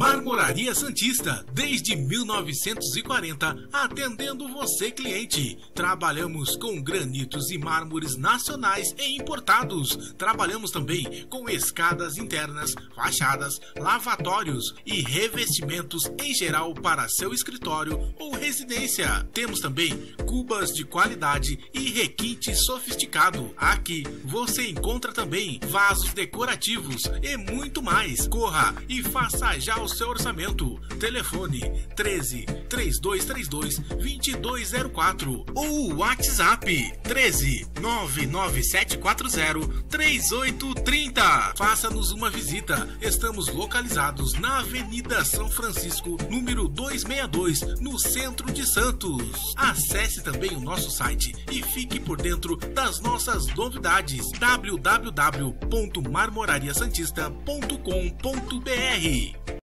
Marmoraria Santista, desde 1940, atendendo você, cliente. Trabalhamos com granitos e mármores nacionais e importados. Trabalhamos também com escadas internas, fachadas, lavatórios e revestimentos em geral para seu escritório ou residência. Temos também cubas de qualidade e requinte sofisticado. Aqui você encontra também vasos decorativos e muito mais. Corra e faça já o seu orçamento. Telefone 13 3232 2204 ou WhatsApp 13 99740 3830. Faça-nos uma visita. Estamos localizados na Avenida São Francisco, número 262, no centro de Santos. Acesse também o nosso site e fique por dentro das nossas novidades. www.marmorariasantista.com.br.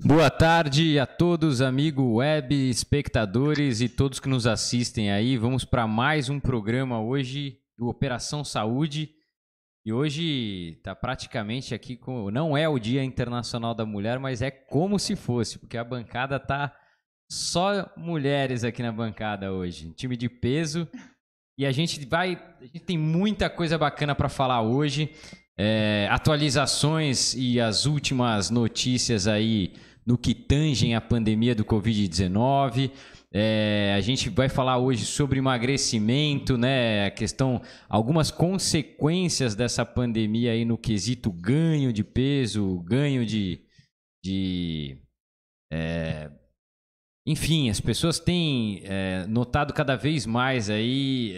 Boa tarde a todos, amigo web, espectadores e todos que nos assistem aí. Vamos para mais um programa hoje do Operação Saúde. E hoje está praticamente aqui com... Não é o Dia Internacional da Mulher, mas é como se fosse, porque a bancada tá só mulheres aqui na bancada hoje. Time de peso. E a gente tem muita coisa bacana para falar hoje. Atualizações e as últimas notícias aí no que tangem a pandemia do Covid-19. A gente vai falar hoje sobre emagrecimento, né? A questão, algumas consequências dessa pandemia aí no quesito ganho de peso, ganho enfim, as pessoas têm notado cada vez mais aí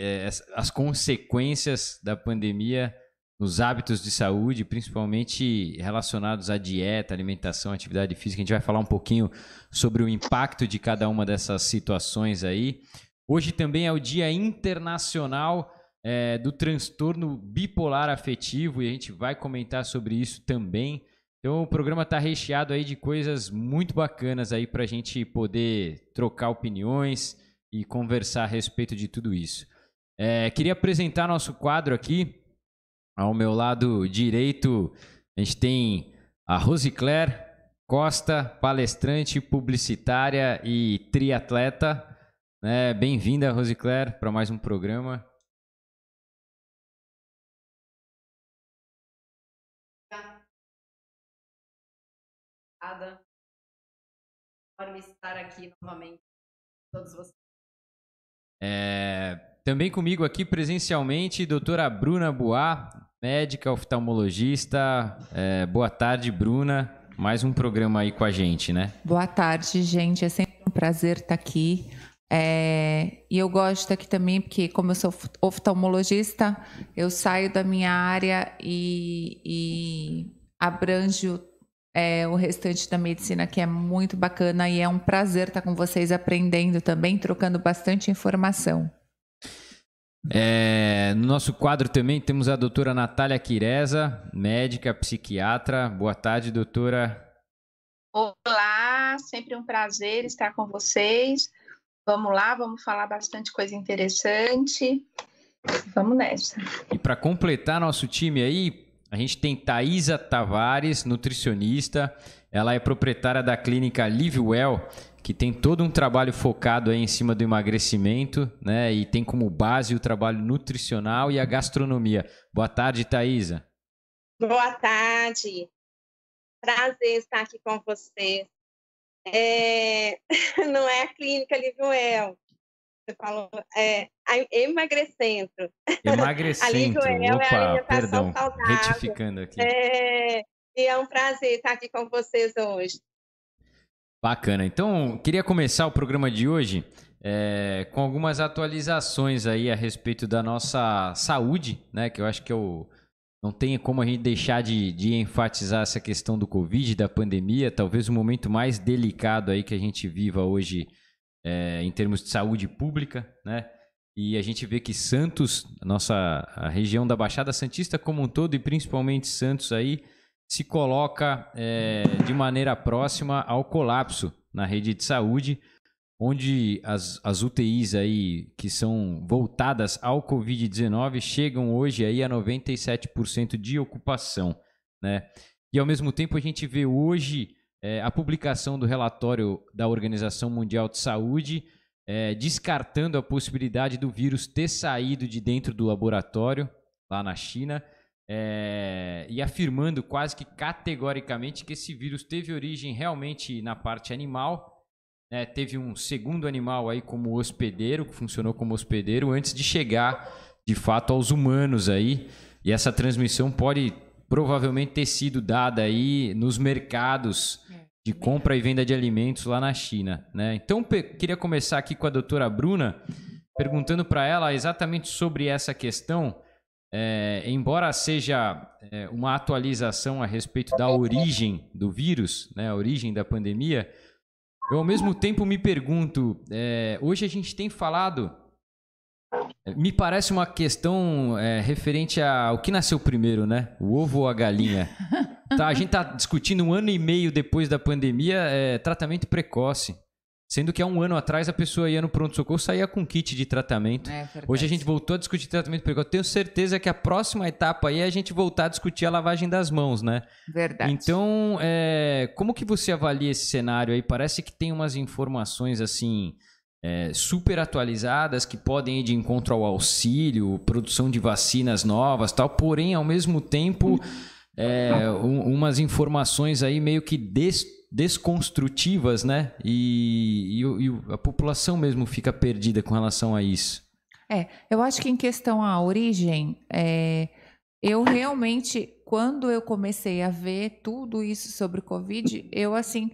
as consequências da pandemia nos hábitos de saúde, principalmente relacionados à dieta, alimentação, atividade física. A gente vai falar um pouquinho sobre o impacto de cada uma dessas situações aí. Hoje também é o Dia Internacional do Transtorno Bipolar Afetivo e a gente vai comentar sobre isso também. Então o programa está recheado aí de coisas muito bacanas aí para a gente poder trocar opiniões e conversar a respeito de tudo isso. Queria apresentar nosso quadro aqui. Ao meu lado direito, a gente tem a Rosicler Costa, palestrante, publicitária e triatleta. Bem-vinda, Rosicler, para mais um programa. Obrigada por estar aqui novamente com todos vocês. Também comigo aqui presencialmente, doutora Bruna Bois, médica oftalmologista. Boa tarde, Bruna. Mais um programa aí com a gente, né? Boa tarde, gente. É sempre um prazer estar aqui. E eu gosto de estar aqui também porque, como eu sou oftalmologista, eu saio da minha área e abranjo o restante da medicina, que é muito bacana. E é um prazer estar com vocês aprendendo também, trocando bastante informação. No nosso quadro também temos a doutora Natália Quireza, médica, psiquiatra. Boa tarde, doutora. Olá, sempre um prazer estar com vocês. Vamos lá, vamos falar bastante coisa interessante. Vamos nessa. E para completar nosso time aí, a gente tem Thaisa Tavares, nutricionista. Ela é proprietária da clínica LiveWell, que tem todo um trabalho focado aí em cima do emagrecimento, né? E tem como base o trabalho nutricional e a gastronomia. Boa tarde, Thaisa. Boa tarde. Prazer estar aqui com você. Não é a clínica LiveWell. Você falou, Emagrecentro. Emagrecentro. Opa, perdão. Saudável. Retificando aqui. E é um prazer estar aqui com vocês hoje. Bacana. Então, queria começar o programa de hoje com algumas atualizações aí a respeito da nossa saúde, né? Que eu acho que não tem como a gente deixar de enfatizar essa questão do Covid, da pandemia, talvez o momento mais delicado aí que a gente viva hoje em termos de saúde pública, né? E a gente vê que Santos, a região da Baixada Santista como um todo, e principalmente Santos aí, se coloca de maneira próxima ao colapso na rede de saúde, onde as UTIs aí que são voltadas ao Covid-19 chegam hoje aí a 97% de ocupação, né? E ao mesmo tempo a gente vê hoje a publicação do relatório da Organização Mundial de Saúde, descartando a possibilidade do vírus ter saído de dentro do laboratório lá na China, e afirmando quase que categoricamente que esse vírus teve origem realmente na parte animal. Teve um segundo animal aí como hospedeiro, que funcionou como hospedeiro, antes de chegar de fato aos humanos aí. E essa transmissão pode provavelmente ter sido dada aí nos mercados de compra e venda de alimentos lá na China, né? Então, queria começar aqui com a doutora Bruna, perguntando para ela exatamente sobre essa questão. Embora seja uma atualização a respeito da origem do vírus, né, a origem da pandemia, eu ao mesmo tempo me pergunto, hoje a gente tem falado, me parece uma questão referente ao que nasceu primeiro, né? O ovo ou a galinha? A gente está discutindo 1 ano e meio depois da pandemia, tratamento precoce. Sendo que há 1 ano atrás a pessoa ia no pronto-socorro, saía com kit de tratamento. Hoje a gente voltou a discutir tratamento precoce. Tenho certeza que a próxima etapa aí é a gente voltar a discutir a lavagem das mãos, né? Verdade. Então, como que você avalia esse cenário aí? Parece que tem umas informações assim super atualizadas que podem ir de encontro ao auxílio, produção de vacinas novas, tal. Porém, ao mesmo tempo, umas informações aí meio que desconstrutivas, né? E a população mesmo fica perdida com relação a isso. Eu acho que em questão à origem, eu realmente, quando eu comecei a ver tudo isso sobre o Covid, eu, assim,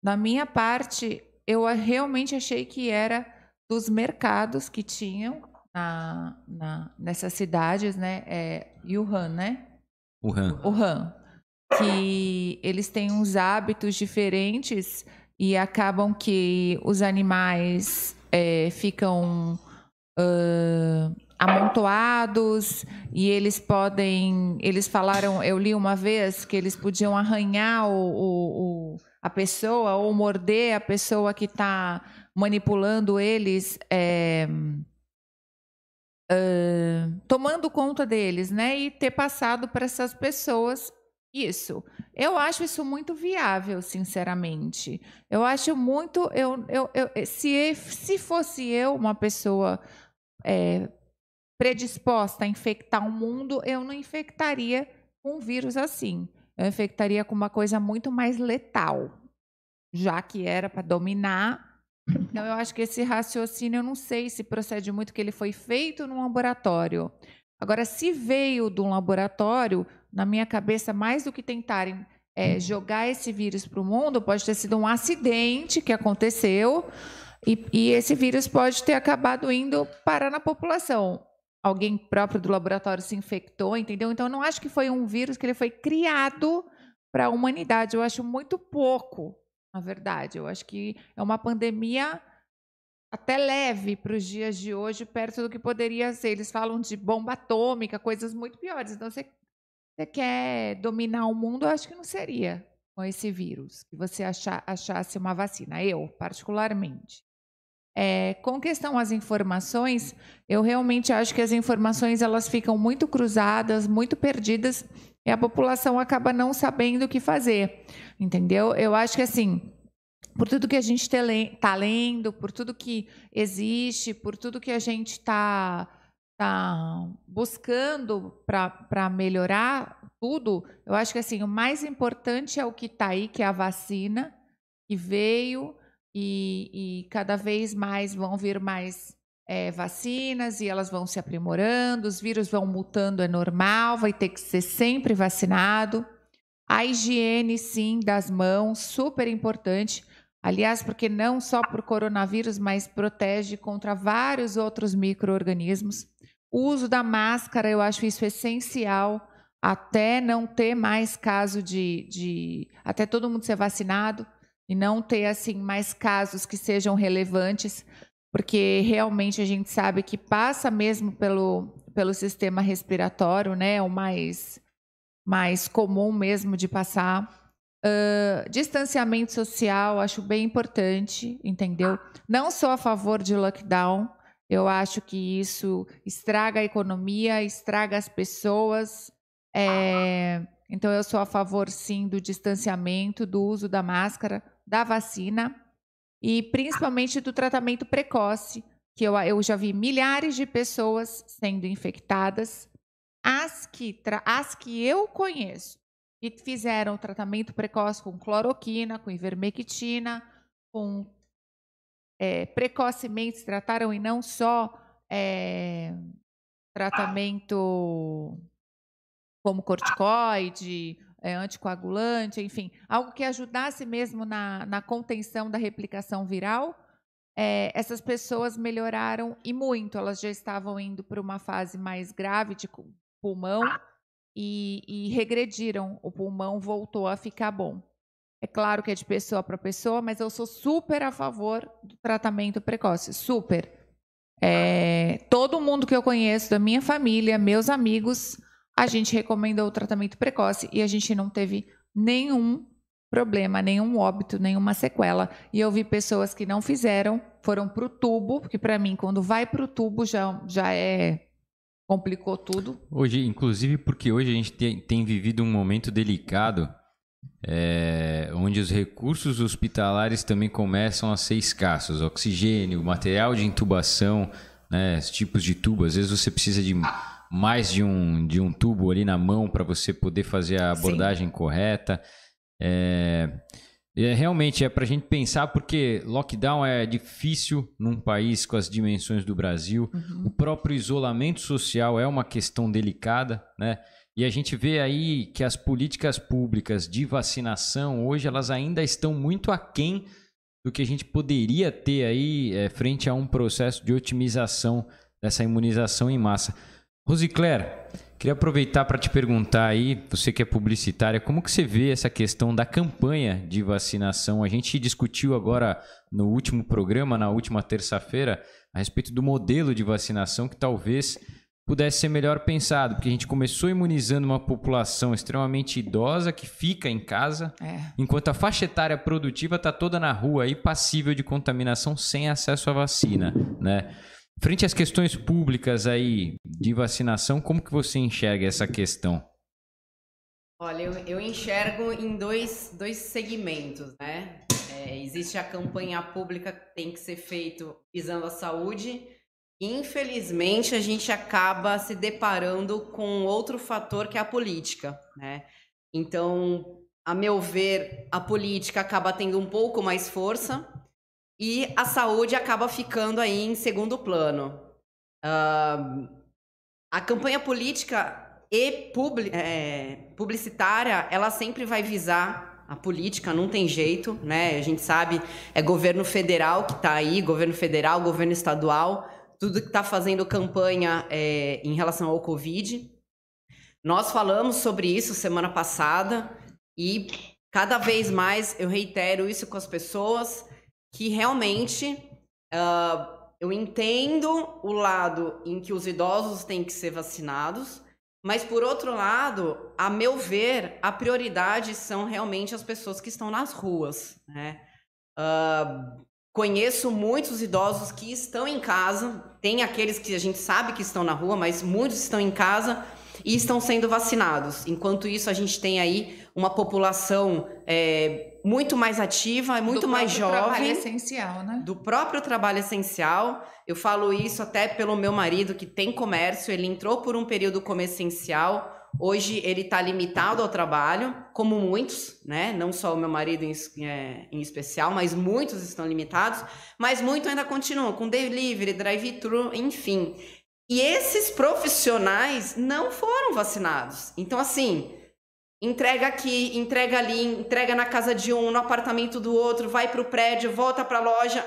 da minha parte, eu realmente achei que era dos mercados que tinham nessas cidades, né? Wuhan, né? Wuhan. Que eles têm uns hábitos diferentes e acabam que os animais ficam amontoados e eles falaram, eu li uma vez que eles podiam arranhar a pessoa ou morder a pessoa que está manipulando eles, tomando conta deles, né? E ter passado para essas pessoas isso. Eu acho isso muito viável, sinceramente. Eu acho muito... se fosse eu uma pessoa predisposta a infectar o mundo, eu não infectaria com um vírus assim. Eu infectaria com uma coisa muito mais letal, já que era para dominar. Então, eu acho que esse raciocínio, eu não sei se procede muito, que ele foi feito num laboratório. Agora, se veio de um laboratório, na minha cabeça, mais do que tentarem jogar esse vírus para o mundo, pode ter sido um acidente que aconteceu e esse vírus pode ter acabado indo parar na população. Alguém próprio do laboratório se infectou, entendeu? Então, eu não acho que foi um vírus que ele foi criado para a humanidade. Eu acho muito pouco, na verdade. Eu acho que é uma pandemia até leve para os dias de hoje, perto do que poderia ser. Eles falam de bomba atômica, coisas muito piores. Então, você quer dominar o mundo, eu acho que não seria com esse vírus, que você achasse uma vacina. Eu, particularmente. Com questão às informações, eu realmente acho que as informações elas ficam muito cruzadas, muito perdidas, e a população acaba não sabendo o que fazer, entendeu? Eu acho que, assim, por tudo que a gente está lendo, por tudo que existe, por tudo que a gente está buscando para melhorar tudo, eu acho que, assim, o mais importante é o que está aí, que é a vacina, que veio, e cada vez mais vão vir mais vacinas e elas vão se aprimorando, os vírus vão mutando, é normal, vai ter que ser sempre vacinado. A higiene, sim, das mãos, super importante. Aliás, porque não só por coronavírus, mas protege contra vários outros micro-organismos. O uso da máscara, eu acho isso essencial, até não ter mais caso até todo mundo ser vacinado e não ter assim mais casos que sejam relevantes, porque realmente a gente sabe que passa mesmo pelo sistema respiratório, né? O mais comum mesmo de passar. Distanciamento social, acho bem importante, entendeu? Não sou a favor de lockdown, eu acho que isso estraga a economia, estraga as pessoas, Então, eu sou a favor, sim, do distanciamento, do uso da máscara, da vacina e principalmente do tratamento precoce, que eu já vi milhares de pessoas sendo infectadas. As que eu conheço e fizeram tratamento precoce com cloroquina, com ivermectina, precocemente se trataram e não só tratamento como corticoide, anticoagulante, enfim, algo que ajudasse mesmo na contenção da replicação viral, essas pessoas melhoraram e muito. Elas já estavam indo para uma fase mais grave de pulmão e regrediram. O pulmão voltou a ficar bom. É claro que é de pessoa para pessoa, mas eu sou super a favor do tratamento precoce, super. Todo mundo que eu conheço, da minha família, meus amigos, a gente recomendou o tratamento precoce e a gente não teve nenhum problema, nenhum óbito, nenhuma sequela. E eu vi pessoas que não fizeram, foram para o tubo, porque para mim, quando vai para o tubo, já complicou tudo. Hoje, inclusive, porque hoje a gente tem vivido um momento delicado, onde os recursos hospitalares também começam a ser escassos. Oxigênio, material de intubação, né, tipos de tubo. Às vezes você precisa de mais de um tubo ali na mão para você poder fazer a abordagem correta. Realmente é para a gente pensar, porque lockdown é difícil num país com as dimensões do Brasil. O próprio isolamento social é uma questão delicada, né? E a gente vê aí que as políticas públicas de vacinação hoje elas ainda estão muito aquém do que a gente poderia ter aí frente a um processo de otimização dessa imunização em massa. Rosicléia, queria aproveitar para te perguntar aí, você que é publicitária, como que você vê essa questão da campanha de vacinação? A gente discutiu agora no último programa, na última terça-feira, a respeito do modelo de vacinação que talvez pudesse ser melhor pensado, porque a gente começou imunizando uma população extremamente idosa que fica em casa, enquanto a faixa etária produtiva está toda na rua e passível de contaminação sem acesso à vacina, né? Frente às questões públicas aí de vacinação, como que você enxerga essa questão? Olha, eu enxergo em dois segmentos, né? Existe a campanha pública que tem que ser feita visando a saúde. Infelizmente, a gente acaba se deparando com outro fator que é a política, né? Então, a meu ver, a política acaba tendo um pouco mais força e a saúde acaba ficando aí em segundo plano. A campanha política e publicitária, ela sempre vai visar a política, não tem jeito, né? A gente sabe, é governo federal que está aí, governo federal, governo estadual, tudo que está fazendo campanha em relação ao Covid. Nós falamos sobre isso semana passada e cada vez mais eu reitero isso com as pessoas, que realmente eu entendo o lado em que os idosos têm que ser vacinados, mas, por outro lado, a meu ver, a prioridade são realmente as pessoas que estão nas ruas, né? Conheço muitos idosos que estão em casa, tem aqueles que a gente sabe que estão na rua, mas muitos estão em casa e estão sendo vacinados. Enquanto isso, a gente tem aí uma população muito mais ativa, muito mais jovem. Do trabalho essencial, né? Do próprio trabalho essencial. Eu falo isso até pelo meu marido, que tem comércio, ele entrou por um período como essencial. Hoje ele está limitado ao trabalho, como muitos, né? Não só o meu marido em especial, mas muitos estão limitados, mas muitos ainda continuam com delivery, drive-thru, enfim. E esses profissionais não foram vacinados. Então, assim, entrega aqui, entrega ali, entrega na casa de um, no apartamento do outro, vai para o prédio, volta para a loja.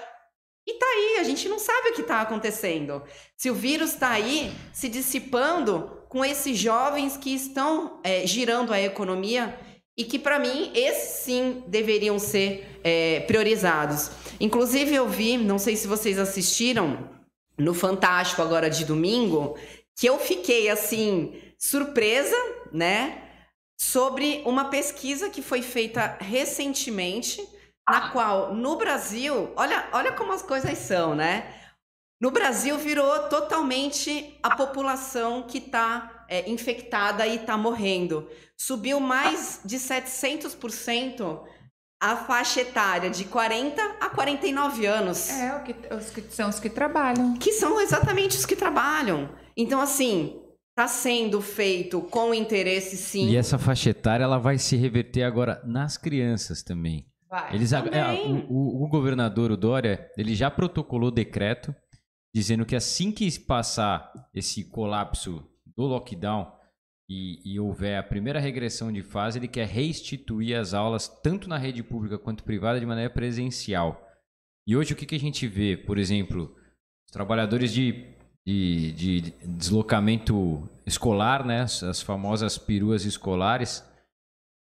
E tá aí, a gente não sabe o que está acontecendo. Se o vírus está aí, se dissipando com esses jovens que estão girando a economia e que, para mim, esses sim deveriam ser priorizados. Inclusive, eu vi, não sei se vocês assistiram, no Fantástico agora de domingo, que eu fiquei, assim, surpresa, né, sobre uma pesquisa que foi feita recentemente, na qual, no Brasil, olha como as coisas são, né? No Brasil virou totalmente a população que está infectada e está morrendo. Subiu mais de 700% a faixa etária de 40 a 49 anos. São os que trabalham. Que são exatamente os que trabalham. Então, assim, está sendo feito com interesse, sim. E essa faixa etária ela vai se reverter agora nas crianças também. O governador, o Dória, ele já protocolou decreto dizendo que assim que passar esse colapso do lockdown e houver a primeira regressão de fase, ele quer restituir as aulas tanto na rede pública quanto privada de maneira presencial. E hoje o que a gente vê? Por exemplo, os trabalhadores de deslocamento escolar, né? As famosas peruas escolares,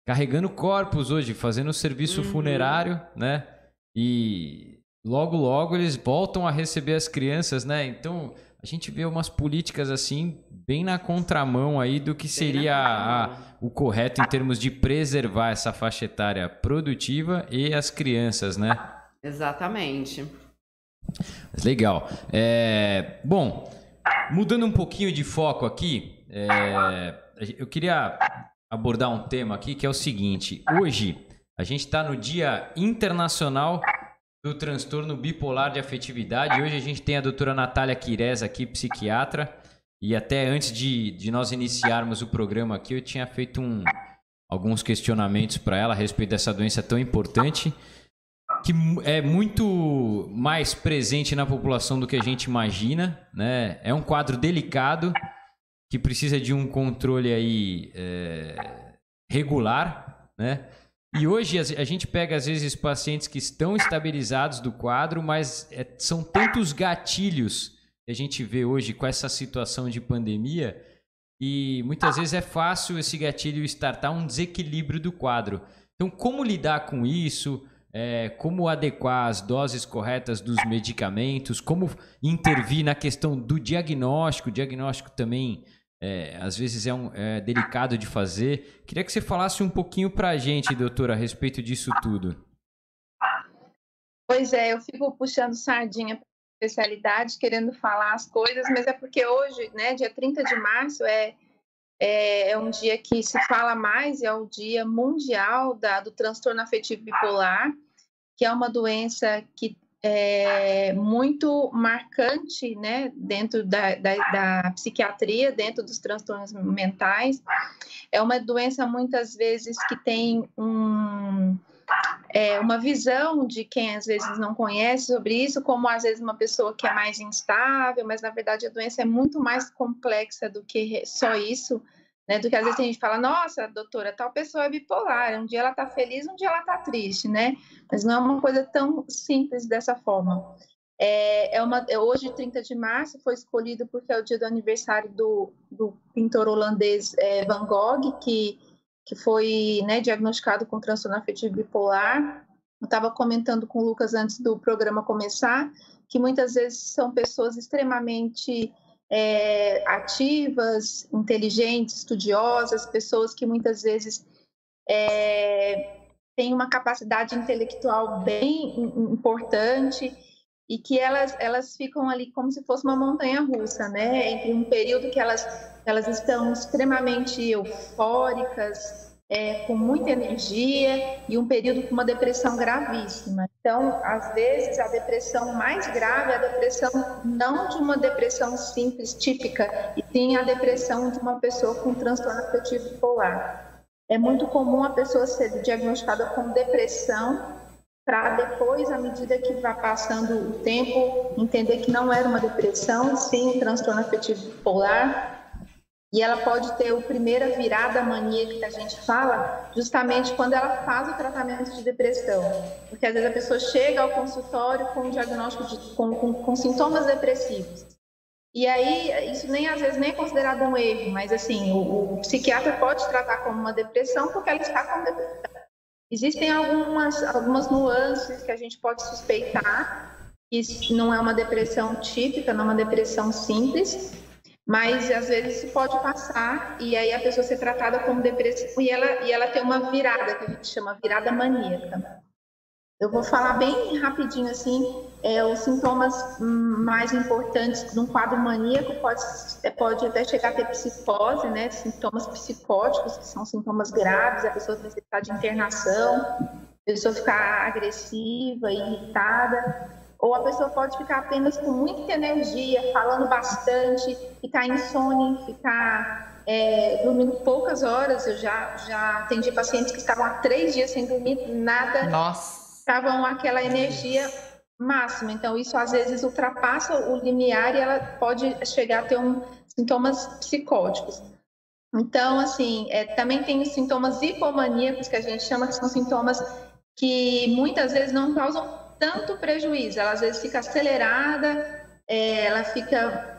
carregando corpos hoje, fazendo serviço funerário, né? E logo eles voltam a receber as crianças, né? Então a gente vê umas políticas assim bem na contramão aí do que seria o correto em termos de preservar essa faixa etária produtiva e as crianças, né? Exatamente. Legal. Bom, mudando um pouquinho de foco aqui, eu queria abordar um tema aqui que é o seguinte. Hoje a gente está no Dia Internacional do Transtorno Bipolar de Afetividade. Hoje a gente tem a doutora Natália Quirez aqui, psiquiatra. E até antes de nós iniciarmos o programa aqui, eu tinha feito alguns questionamentos para ela a respeito dessa doença tão importante, que é muito mais presente na população do que a gente imagina, né? É um quadro delicado que precisa de um controle aí regular, né? E hoje a gente pega às vezes pacientes que estão estabilizados do quadro, mas são tantos gatilhos que a gente vê hoje com essa situação de pandemia e muitas vezes é fácil esse gatilho startar um desequilíbrio do quadro. Então, como lidar com isso? Como adequar as doses corretas dos medicamentos? Como intervir na questão do diagnóstico? O diagnóstico também, às vezes, é delicado de fazer. Queria que você falasse um pouquinho para a gente, doutora, a respeito disso tudo. Pois é, eu fico puxando sardinha para a especialidade, querendo falar as coisas, mas é porque hoje, né, dia 30 de março, é um dia que se fala mais, é o Dia Mundial do Transtorno Afetivo Bipolar, que é uma doença que é muito marcante, né, dentro da psiquiatria, dentro dos transtornos mentais. É uma doença, muitas vezes, que tem uma visão de quem, às vezes, não conhece sobre isso, como, às vezes, uma pessoa que é mais instável, mas, na verdade, a doença é muito mais complexa do que só isso, né? Do que, às vezes, a gente fala, nossa, doutora, tal pessoa é bipolar, um dia ela está feliz, um dia ela está triste, né? Mas não é uma coisa tão simples dessa forma. Hoje, 30 de março, foi escolhido porque é o dia do aniversário do pintor holandês Van Gogh, que foi, né, diagnosticado com transtorno afetivo bipolar. Eu estava comentando com o Lucas antes do programa começar, que muitas vezes são pessoas extremamente ativas, inteligentes, estudiosas, pessoas que muitas vezes têm uma capacidade intelectual bem importante e que elas ficam ali como se fosse uma montanha-russa, né? Entre um período que elas estão extremamente eufóricas, com muita energia, e um período com uma depressão gravíssima. Então, às vezes, a depressão mais grave é a depressão não de uma depressão simples, típica, e sim a depressão de uma pessoa com transtorno afetivo bipolar. É muito comum a pessoa ser diagnosticada com depressão, para depois, à medida que vai passando o tempo, entender que não era uma depressão, sim um transtorno afetivo bipolar. E ela pode ter a primeira virada maníaca que a gente fala, justamente quando ela faz o tratamento de depressão. Porque às vezes a pessoa chega ao consultório com um diagnóstico com sintomas depressivos. E aí, isso às vezes nem é considerado um erro, mas assim, o psiquiatra pode tratar como uma depressão porque ela está com depressão. Existem algumas nuances que a gente pode suspeitar, que não é uma depressão típica, não é uma depressão simples, mas às vezes isso pode passar e aí a pessoa ser tratada como depressiva e ela tem uma virada, que a gente chama virada maníaca. Eu vou falar bem rapidinho assim, Os sintomas mais importantes de um quadro maníaco pode até chegar a ter psicose, né? Sintomas psicóticos, que são sintomas graves, a pessoa necessitar de internação, a pessoa ficar agressiva, irritada, ou a pessoa pode ficar apenas com muita energia, falando bastante, ficar insone, ficar dormindo poucas horas. Eu já atendi pacientes que estavam há 3 dias sem dormir nada. Nossa! Estavam aquela energia máxima. Então, isso às vezes ultrapassa o limiar e ela pode chegar a ter sintomas psicóticos. Então, assim, também tem os sintomas hipomaníacos, que a gente chama, que são sintomas que muitas vezes não causam tanto prejuízo. Ela às vezes fica acelerada, ela fica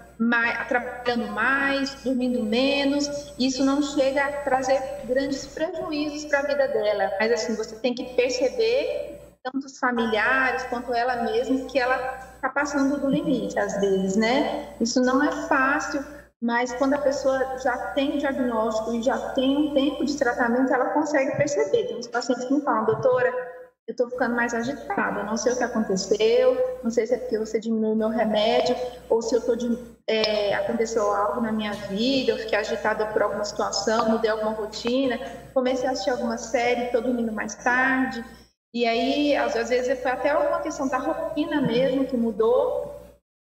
trabalhando mais, dormindo menos. Isso não chega a trazer grandes prejuízos para a vida dela. Mas, assim, você tem que perceber, tanto os familiares quanto ela mesma, que ela está passando do limite, às vezes, né? Isso não é fácil, mas quando a pessoa já tem o diagnóstico e já tem um tempo de tratamento, ela consegue perceber. Tem uns pacientes que me falam: doutora, eu estou ficando mais agitada, eu não sei o que aconteceu, não sei se é porque você diminuiu o meu remédio, ou se aconteceu algo na minha vida, eu fiquei agitada por alguma situação, mudei alguma rotina, comecei a assistir alguma série, estou dormindo mais tarde. E aí, às vezes, foi até alguma questão da rotina mesmo que mudou,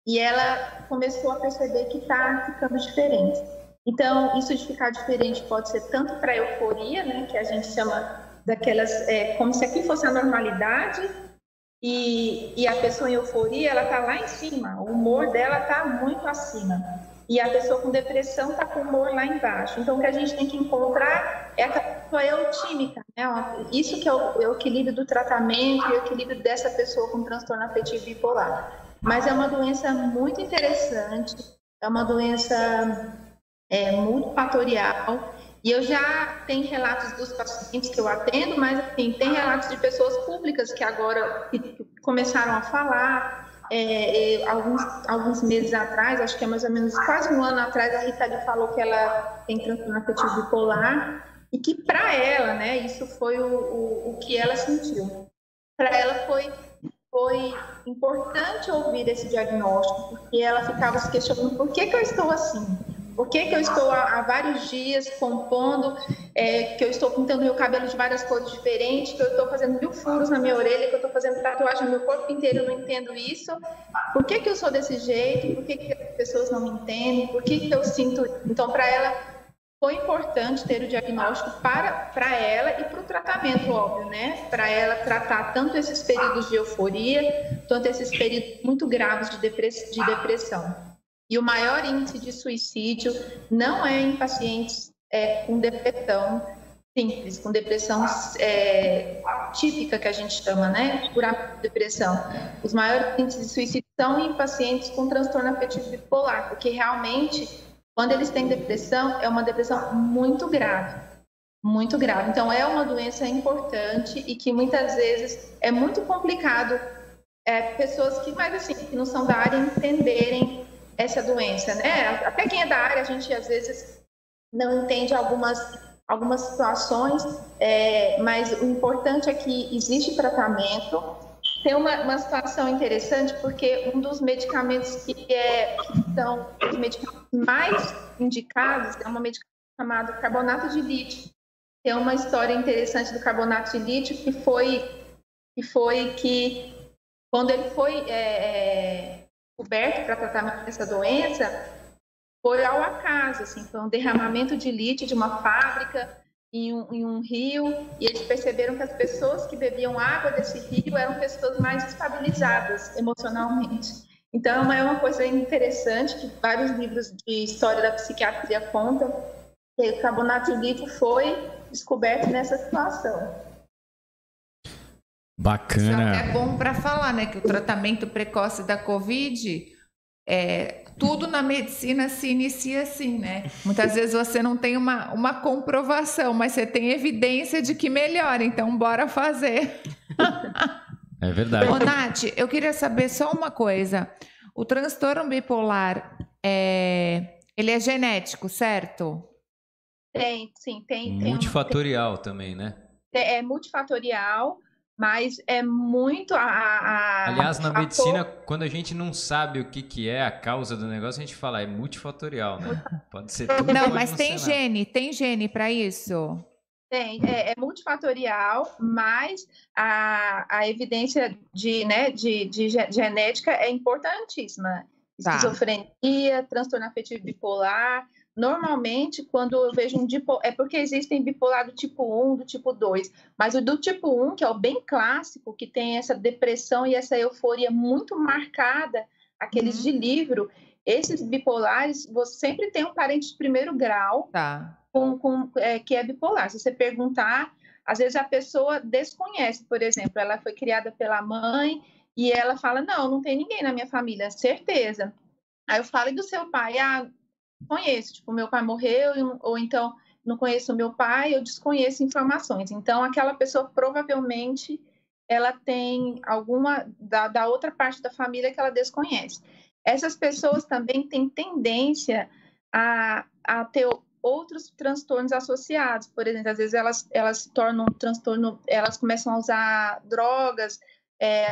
e ela começou a perceber que está ficando diferente. Então, isso de ficar diferente pode ser tanto para a euforia, né, que a gente chama daquelas, como se aqui fosse a normalidade, e a pessoa em euforia, ela está lá em cima, o humor dela está muito acima. E a pessoa com depressão está com o humor lá embaixo. Então, o que a gente tem que encontrar é a pessoa eutímica, né? Isso que é o equilíbrio do tratamento e o equilíbrio dessa pessoa com transtorno afetivo bipolar. Mas é uma doença muito interessante, é uma doença multifatorial. E eu já tenho relatos dos pacientes que eu atendo, mas assim, tem relatos de pessoas públicas que agora começaram a falar. Alguns meses atrás, acho que é mais ou menos quase um ano atrás, a Rita ali falou que ela tem transtorno afetivo bipolar e que para ela, né, isso foi o que ela sentiu. Para ela foi importante ouvir esse diagnóstico, porque ela ficava se questionando: por que eu estou assim? Por que eu estou há vários dias compondo, que eu estou pintando meu cabelo de várias cores diferentes, que eu estou fazendo 1000 furos na minha orelha, que eu estou fazendo tatuagem no meu corpo inteiro, eu não entendo isso. Por que eu sou desse jeito? Por que as pessoas não me entendem? Por que eu sinto... Então, para ela, foi importante ter o diagnóstico para ela e para o tratamento, óbvio, né? Para ela tratar tanto esses períodos de euforia, tanto esses períodos muito graves de depressão. E o maior índice de suicídio não é em pacientes com depressão simples, com depressão típica, que a gente chama, né? Por depressão. Os maiores índices de suicídio são em pacientes com transtorno afetivo bipolar, porque realmente, quando eles têm depressão, é uma depressão muito grave. Muito grave. Então, é uma doença importante e que muitas vezes é muito complicado pessoas que não são da área entenderem essa doença, né? Até quem é da área, a gente às vezes não entende algumas situações, mas o importante é que existe tratamento. Tem uma situação interessante, porque um dos medicamentos que são os medicamentos mais indicados é uma medicação chamada carbonato de lítio. Tem uma história interessante do carbonato de lítio, que foi que quando ele foi descoberto para tratamento dessa doença, foi ao acaso, assim, foi um derramamento de lítio de uma fábrica em um rio, e eles perceberam que as pessoas que bebiam água desse rio eram pessoas mais estabilizadas emocionalmente. Então, é uma coisa interessante, que vários livros de história da psiquiatria contam, que o carbonato de lítio foi descoberto nessa situação. Bacana. Isso é bom para falar, né? Que o tratamento precoce da Covid, tudo na medicina se inicia assim, né? Muitas vezes você não tem uma comprovação, mas você tem evidência de que melhora, então bora fazer. É verdade. Ô, Nath, eu queria saber só uma coisa. O transtorno bipolar, ele é genético, certo? Tem. Multifatorial também, né? É multifatorial. mas é muito Aliás, na medicina, quando a gente não sabe o que é a causa do negócio, a gente fala, é multifatorial, né? Pode ser tudo. Não, pode mas não tem ser nada. tem gene para isso? Tem, é multifatorial, mas a evidência de genética é importantíssima. Tá. Esquizofrenia, transtorno afetivo bipolar. Normalmente, quando eu vejo é porque existem bipolar do tipo 1, do tipo 2, mas o do tipo 1, que é o bem clássico, que tem essa depressão e essa euforia muito marcada, aqueles de livro, esses bipolares, você sempre tem um parente de primeiro grau, Tá. que é bipolar. Se você perguntar, às vezes a pessoa desconhece, por exemplo, ela foi criada pela mãe e ela fala, não tem ninguém na minha família, certeza. Aí eu falo, e do seu pai? Conheço, tipo, meu pai morreu, ou então não conheço o meu pai, eu desconheço informações. Então, aquela pessoa provavelmente ela tem alguma da outra parte da família que ela desconhece. Essas pessoas também têm tendência a ter outros transtornos associados. Por exemplo, às vezes elas se tornam um transtorno, elas começam a usar drogas,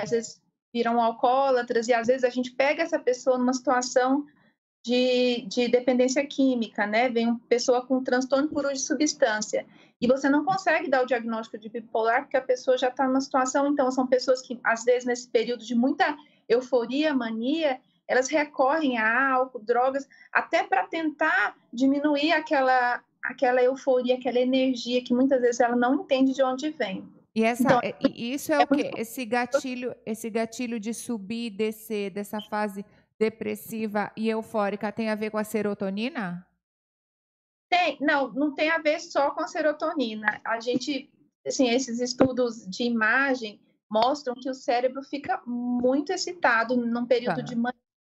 às vezes viram alcoólatras, e às vezes a gente pega essa pessoa numa situação de dependência química, né? Vem uma pessoa com transtorno por uso de substância e você não consegue dar o diagnóstico de bipolar porque a pessoa já está numa situação. Então, são pessoas que, às vezes, nesse período de muita euforia, mania, elas recorrem a álcool, drogas, até para tentar diminuir aquela euforia, aquela energia que muitas vezes ela não entende de onde vem. E Então, isso é o quê? Esse gatilho de subir e descer dessa fase depressiva e eufórica tem a ver com a serotonina? Não tem a ver só com a serotonina. A gente, assim, esses estudos de imagem mostram que o cérebro fica muito excitado num período de manhã,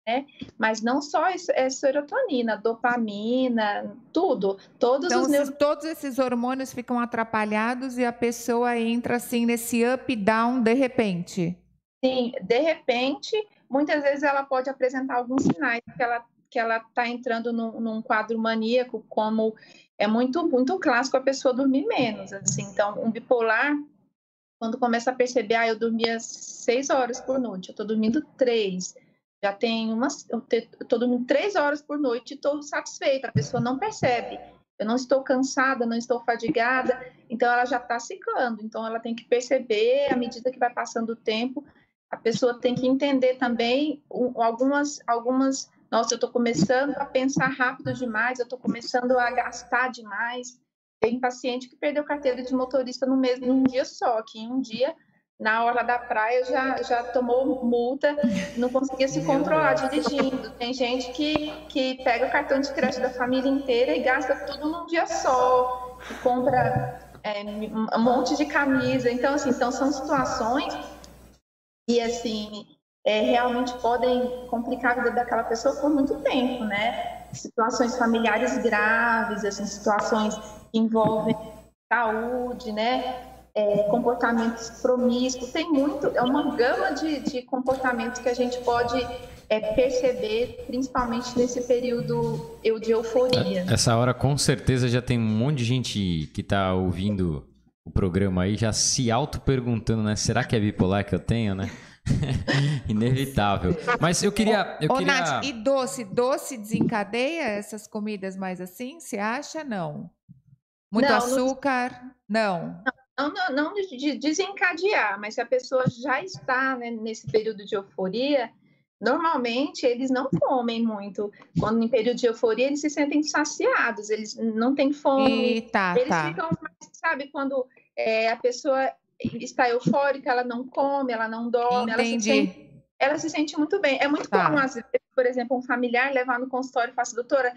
né? Mas não só é serotonina, dopamina, tudo. Todos esses hormônios ficam atrapalhados e a pessoa entra assim nesse up e down de repente. Sim, de repente, muitas vezes ela pode apresentar alguns sinais que ela está entrando num quadro maníaco, como é muito, muito clássico a pessoa dormir menos. Assim. Então, um bipolar, quando começa a perceber, eu dormia 6 horas por noite, eu estou dormindo 3, já tem eu estou dormindo 3 horas por noite e estou satisfeita, a pessoa não percebe. Eu não estou cansada, não estou fadigada, então ela já está ciclando. Então, ela tem que perceber, à medida que vai passando o tempo, a pessoa tem que entender também algumas nossa, eu estou começando a pensar rápido demais, eu estou começando a gastar demais. Tem paciente que perdeu carteira de motorista num dia só, que em um dia, na hora da praia, já tomou multa, não conseguia se controlar dirigindo. Tem gente que pega o cartão de crédito da família inteira e gasta tudo num dia só, e compra um monte de camisa. Então, assim, são situações que, assim, realmente podem complicar a vida daquela pessoa por muito tempo, né? Situações familiares graves, assim, situações que envolvem saúde, né? Comportamentos promíscuos, é uma gama de comportamentos que a gente pode perceber, principalmente nesse período de euforia. Essa hora, com certeza, já tem um monte de gente que está ouvindo o programa aí, já se auto-perguntando, né? Será que é bipolar que eu tenho, né? Inevitável. Mas eu queria... Nath, e doce desencadeia essas comidas mais assim? Você acha? Não. Muito açúcar? Não. Não de desencadear, mas se a pessoa já está, né, nesse período de euforia, normalmente eles não comem muito. Quando em período de euforia, eles se sentem saciados, eles não têm fome. Eles ficam, sabe, quando a pessoa está eufórica, ela não come, ela não dorme, ela se sente muito bem. É muito comum, às vezes, por exemplo, um familiar levar no consultório e falar assim, doutora,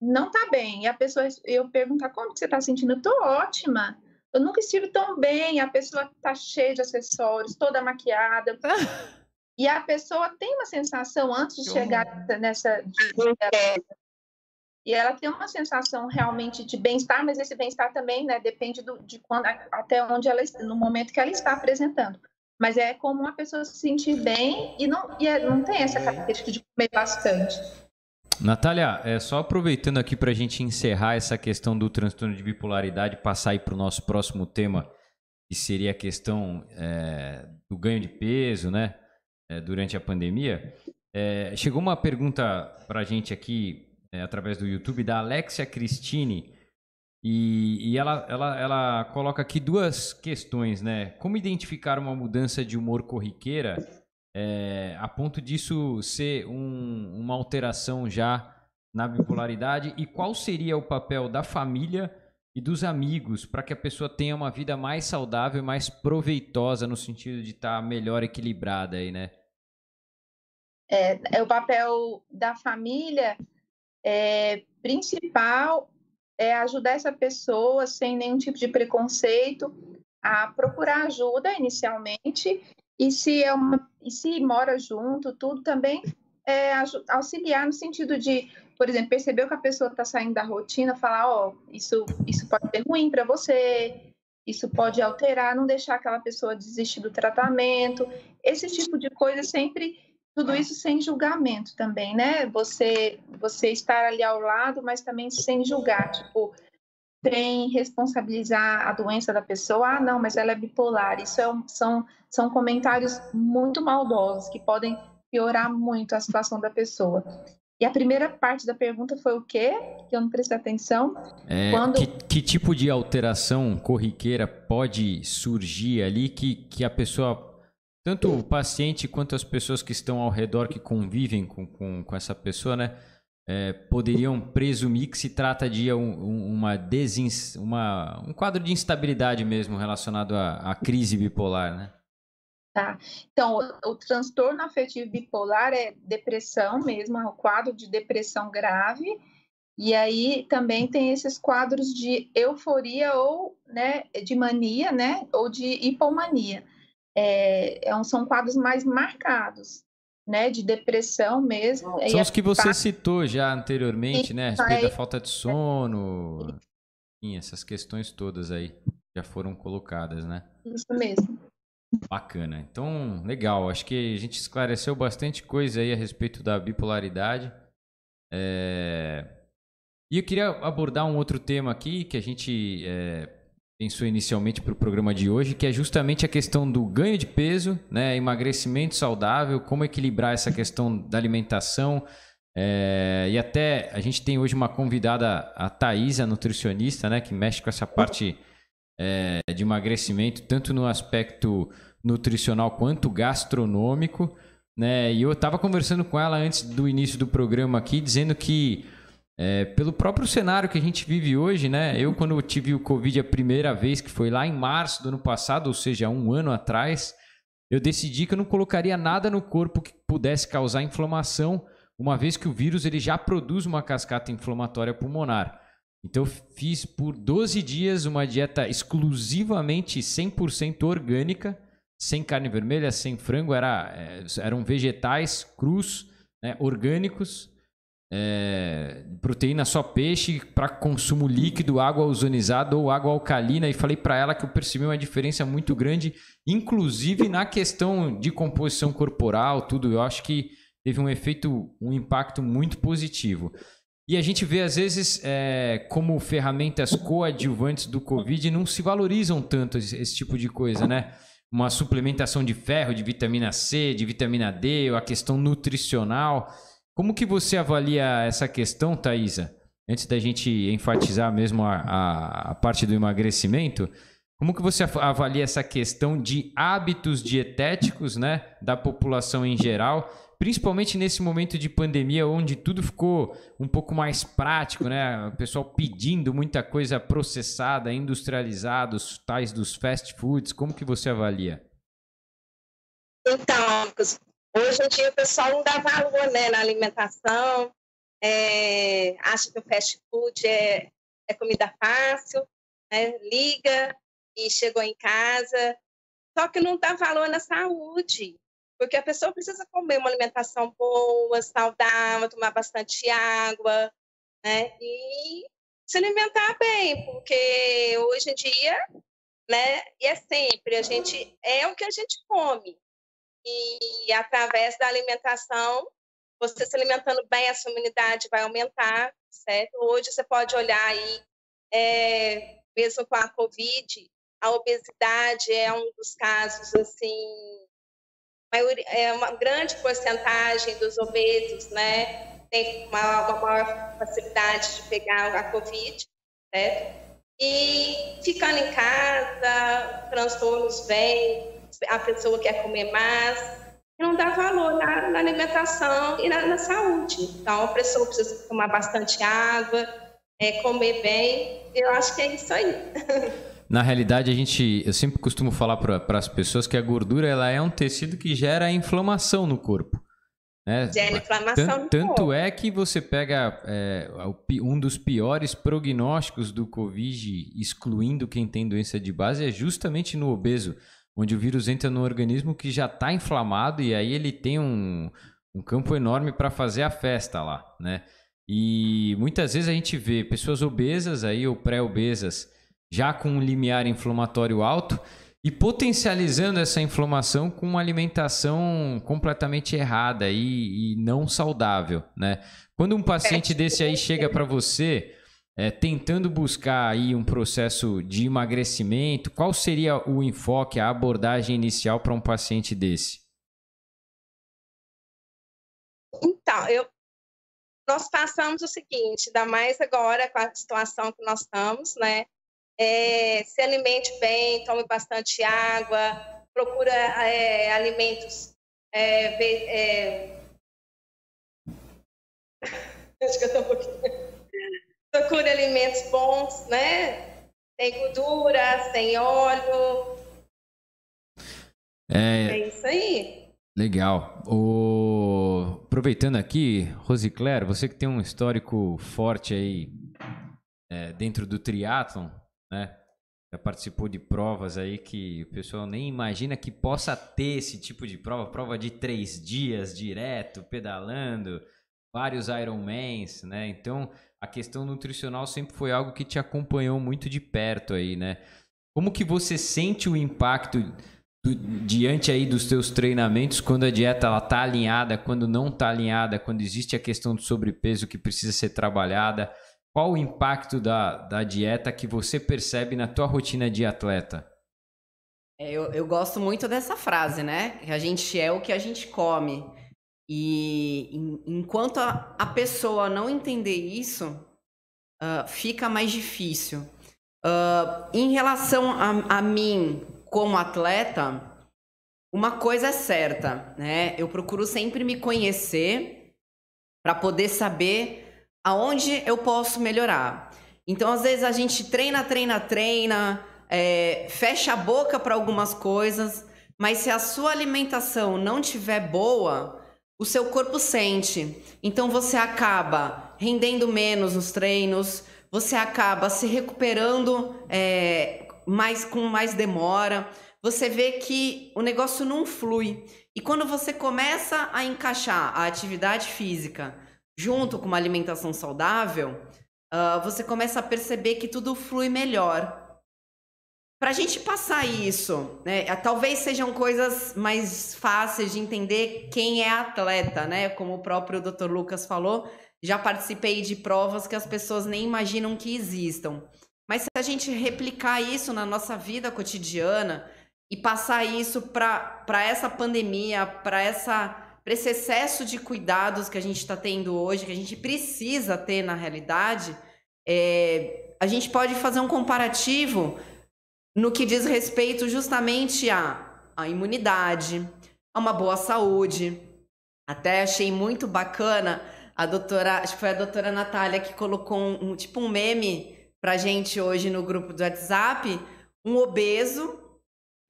não está bem. E a pessoa, eu perguntar, como que você está sentindo? Eu estou ótima. Eu nunca estive tão bem. A pessoa está cheia de acessórios, toda maquiada. E a pessoa tem uma sensação, antes de chegar nessa... E ela tem uma sensação realmente de bem-estar, mas esse bem-estar também, né, depende de quando, até onde ela está, no momento que ela está apresentando. Mas é comum a pessoa se sentir bem e não tem essa característica de comer bastante. Natália, só aproveitando aqui para a gente encerrar essa questão do transtorno de bipolaridade, passar aí para o nosso próximo tema, que seria a questão do ganho de peso, né, durante a pandemia. Chegou uma pergunta para a gente aqui, através do YouTube, da Alexia Cristine, e ela coloca aqui duas questões, né? Como identificar uma mudança de humor corriqueira a ponto disso ser uma alteração já na bipolaridade, e qual seria o papel da família e dos amigos para que a pessoa tenha uma vida mais saudável e mais proveitosa no sentido de estar melhor equilibrada aí, né? O papel da família principal é ajudar essa pessoa sem nenhum tipo de preconceito a procurar ajuda inicialmente, e se mora junto, tudo também auxiliar no sentido de, por exemplo, percebeu que a pessoa está saindo da rotina, falar, isso pode ser ruim para você, isso pode alterar, não deixar aquela pessoa desistir do tratamento, esse tipo de coisa sempre, tudo isso sem julgamento também, né? Você estar ali ao lado, mas também sem julgar, tipo, sem responsabilizar a doença da pessoa. Não, mas ela é bipolar. Isso são comentários muito maldosos que podem piorar muito a situação da pessoa. E a primeira parte da pergunta foi o quê? Que eu não prestei atenção. Que tipo de alteração corriqueira pode surgir ali que a pessoa, tanto o paciente quanto as pessoas que estão ao redor, que convivem com essa pessoa, né, poderiam presumir que se trata de um quadro de instabilidade mesmo relacionado à crise bipolar, né? Tá. Então, o transtorno afetivo bipolar é depressão mesmo, é um quadro de depressão grave, e aí também tem esses quadros de euforia ou, né, de mania, né, ou de hipomania. São quadros mais marcados, né, de depressão mesmo. São os que você citou já anteriormente, né, a respeito da falta de sono, enfim, essas questões todas aí já foram colocadas, né? Isso mesmo. Bacana. Então, legal. Acho que a gente esclareceu bastante coisa aí a respeito da bipolaridade. E eu queria abordar um outro tema aqui que a gente pensou inicialmente para o programa de hoje, que é justamente a questão do ganho de peso, né, emagrecimento saudável, como equilibrar essa questão da alimentação. E até a gente tem hoje uma convidada, a Thaisa, nutricionista, né, que mexe com essa parte de emagrecimento, tanto no aspecto nutricional quanto gastronômico, né? E eu estava conversando com ela antes do início do programa aqui, dizendo que pelo próprio cenário que a gente vive hoje, né? Eu, quando eu tive o Covid a primeira vez, que foi lá em março do ano passado, ou seja, 1 ano atrás, eu decidi que eu não colocaria nada no corpo que pudesse causar inflamação, uma vez que o vírus ele já produz uma cascata inflamatória pulmonar. Então, eu fiz por 12 dias uma dieta exclusivamente 100% orgânica, sem carne vermelha, sem frango, eram vegetais crus, né, orgânicos, proteína só peixe, para consumo líquido, água ozonizada ou água alcalina. E falei para ela que eu percebi uma diferença muito grande, inclusive na questão de composição corporal, tudo. Eu acho que teve um impacto muito positivo. E a gente vê, às vezes, como ferramentas coadjuvantes do Covid não se valorizam tanto esse tipo de coisa, né? Uma suplementação de ferro, de vitamina C, de vitamina D, ou a questão nutricional. Como que você avalia essa questão, Thaisa? Antes da gente enfatizar mesmo a parte do emagrecimento, como que você avalia essa questão de hábitos dietéticos, né, da população em geral, principalmente nesse momento de pandemia, onde tudo ficou um pouco mais prático, né? O pessoal pedindo muita coisa processada, industrializada, os tais dos fast foods. Como que você avalia? Então, hoje em dia o pessoal não dá valor, né, na alimentação, acha que o fast food é comida fácil, né? Liga e chegou em casa, só que não dá valor na saúde. Porque a pessoa precisa comer uma alimentação boa, saudável, tomar bastante água, né? E se alimentar bem, porque hoje em dia, né? E sempre, é o que a gente come. E através da alimentação, você se alimentando bem, a sua imunidade vai aumentar, certo? Hoje você pode olhar aí, mesmo com a Covid, a obesidade é um dos casos, assim, é uma grande porcentagem dos obesos, né, tem uma maior facilidade de pegar a Covid, certo? E ficando em casa, transtornos vêm, a pessoa quer comer mais, não dá valor na alimentação e na saúde. Então, a pessoa precisa tomar bastante água, comer bem. Eu acho que é isso aí. Na realidade, eu sempre costumo falar para as pessoas que a gordura ela é um tecido que gera inflamação no corpo. Né? Gera inflamação no Tanto corpo. é que você pega um dos piores prognósticos do Covid, excluindo quem tem doença de base, é justamente no obeso, onde o vírus entra no organismo que já está inflamado e aí ele tem um campo enorme para fazer a festa lá, né? E muitas vezes a gente vê pessoas obesas aí, ou pré-obesas já com um limiar inflamatório alto e potencializando essa inflamação com uma alimentação completamente errada e não saudável, né? Quando um paciente desse aí chega para você tentando buscar aí um processo de emagrecimento, qual seria o enfoque, a abordagem inicial para um paciente desse? Então, nós passamos o seguinte, ainda mais agora com a situação que nós estamos, né? Se alimente bem, tome bastante água, procura alimentos. Acho que eu estou um pouquinho. Procure alimentos bons, né? Sem gordura, sem óleo. É isso aí. Legal. Aproveitando aqui, Rosicler, você que tem um histórico forte aí dentro do triatlon, né? Já participou de provas aí que o pessoal nem imagina que possa ter esse tipo de prova de 3 dias direto, pedalando, vários Ironmans, né? Então, a questão nutricional sempre foi algo que te acompanhou muito de perto aí, né? Como que você sente o impacto diante aí dos teus treinamentos quando a dieta ela tá alinhada, quando não tá alinhada, quando existe a questão do sobrepeso que precisa ser trabalhada? Qual o impacto da dieta que você percebe na tua rotina de atleta? Eu gosto muito dessa frase, né? Que a gente é o que a gente come. E enquanto a pessoa não entender isso, fica mais difícil. Em relação a mim como atleta, uma coisa é certa, né? Eu procuro sempre me conhecer para poder saber aonde eu posso melhorar. Então, às vezes, a gente treina, fecha a boca para algumas coisas, mas se a sua alimentação não estiver boa, o seu corpo sente. Então, você acaba rendendo menos nos treinos, você acaba se recuperando com mais demora. Você vê que o negócio não flui. E quando você começa a encaixar a atividade física junto com uma alimentação saudável, você começa a perceber que tudo flui melhor. Para a gente passar isso, né, talvez sejam coisas mais fáceis de entender quem é atleta, né? Como o próprio Dr. Lucas falou, já participei de provas que as pessoas nem imaginam que existam. Mas se a gente replicar isso na nossa vida cotidiana e passar isso para essa pandemia, para esse excesso de cuidados que a gente está tendo hoje, que a gente precisa ter na realidade, a gente pode fazer um comparativo no que diz respeito justamente à imunidade, a uma boa saúde. Até achei muito bacana acho que foi a doutora Natália que colocou um meme pra gente hoje no grupo do WhatsApp, um obeso,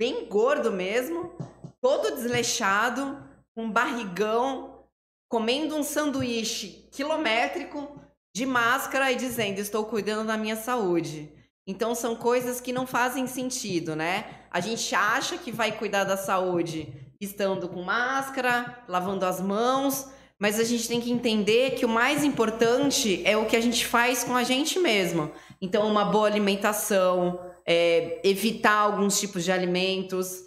bem gordo mesmo, todo desleixado, um barrigão, comendo um sanduíche quilométrico de máscara e dizendo, estou cuidando da minha saúde. Então, são coisas que não fazem sentido, né? A gente acha que vai cuidar da saúde estando com máscara, lavando as mãos, mas a gente tem que entender que o mais importante é o que a gente faz com a gente mesmo. Então, uma boa alimentação, evitar alguns tipos de alimentos,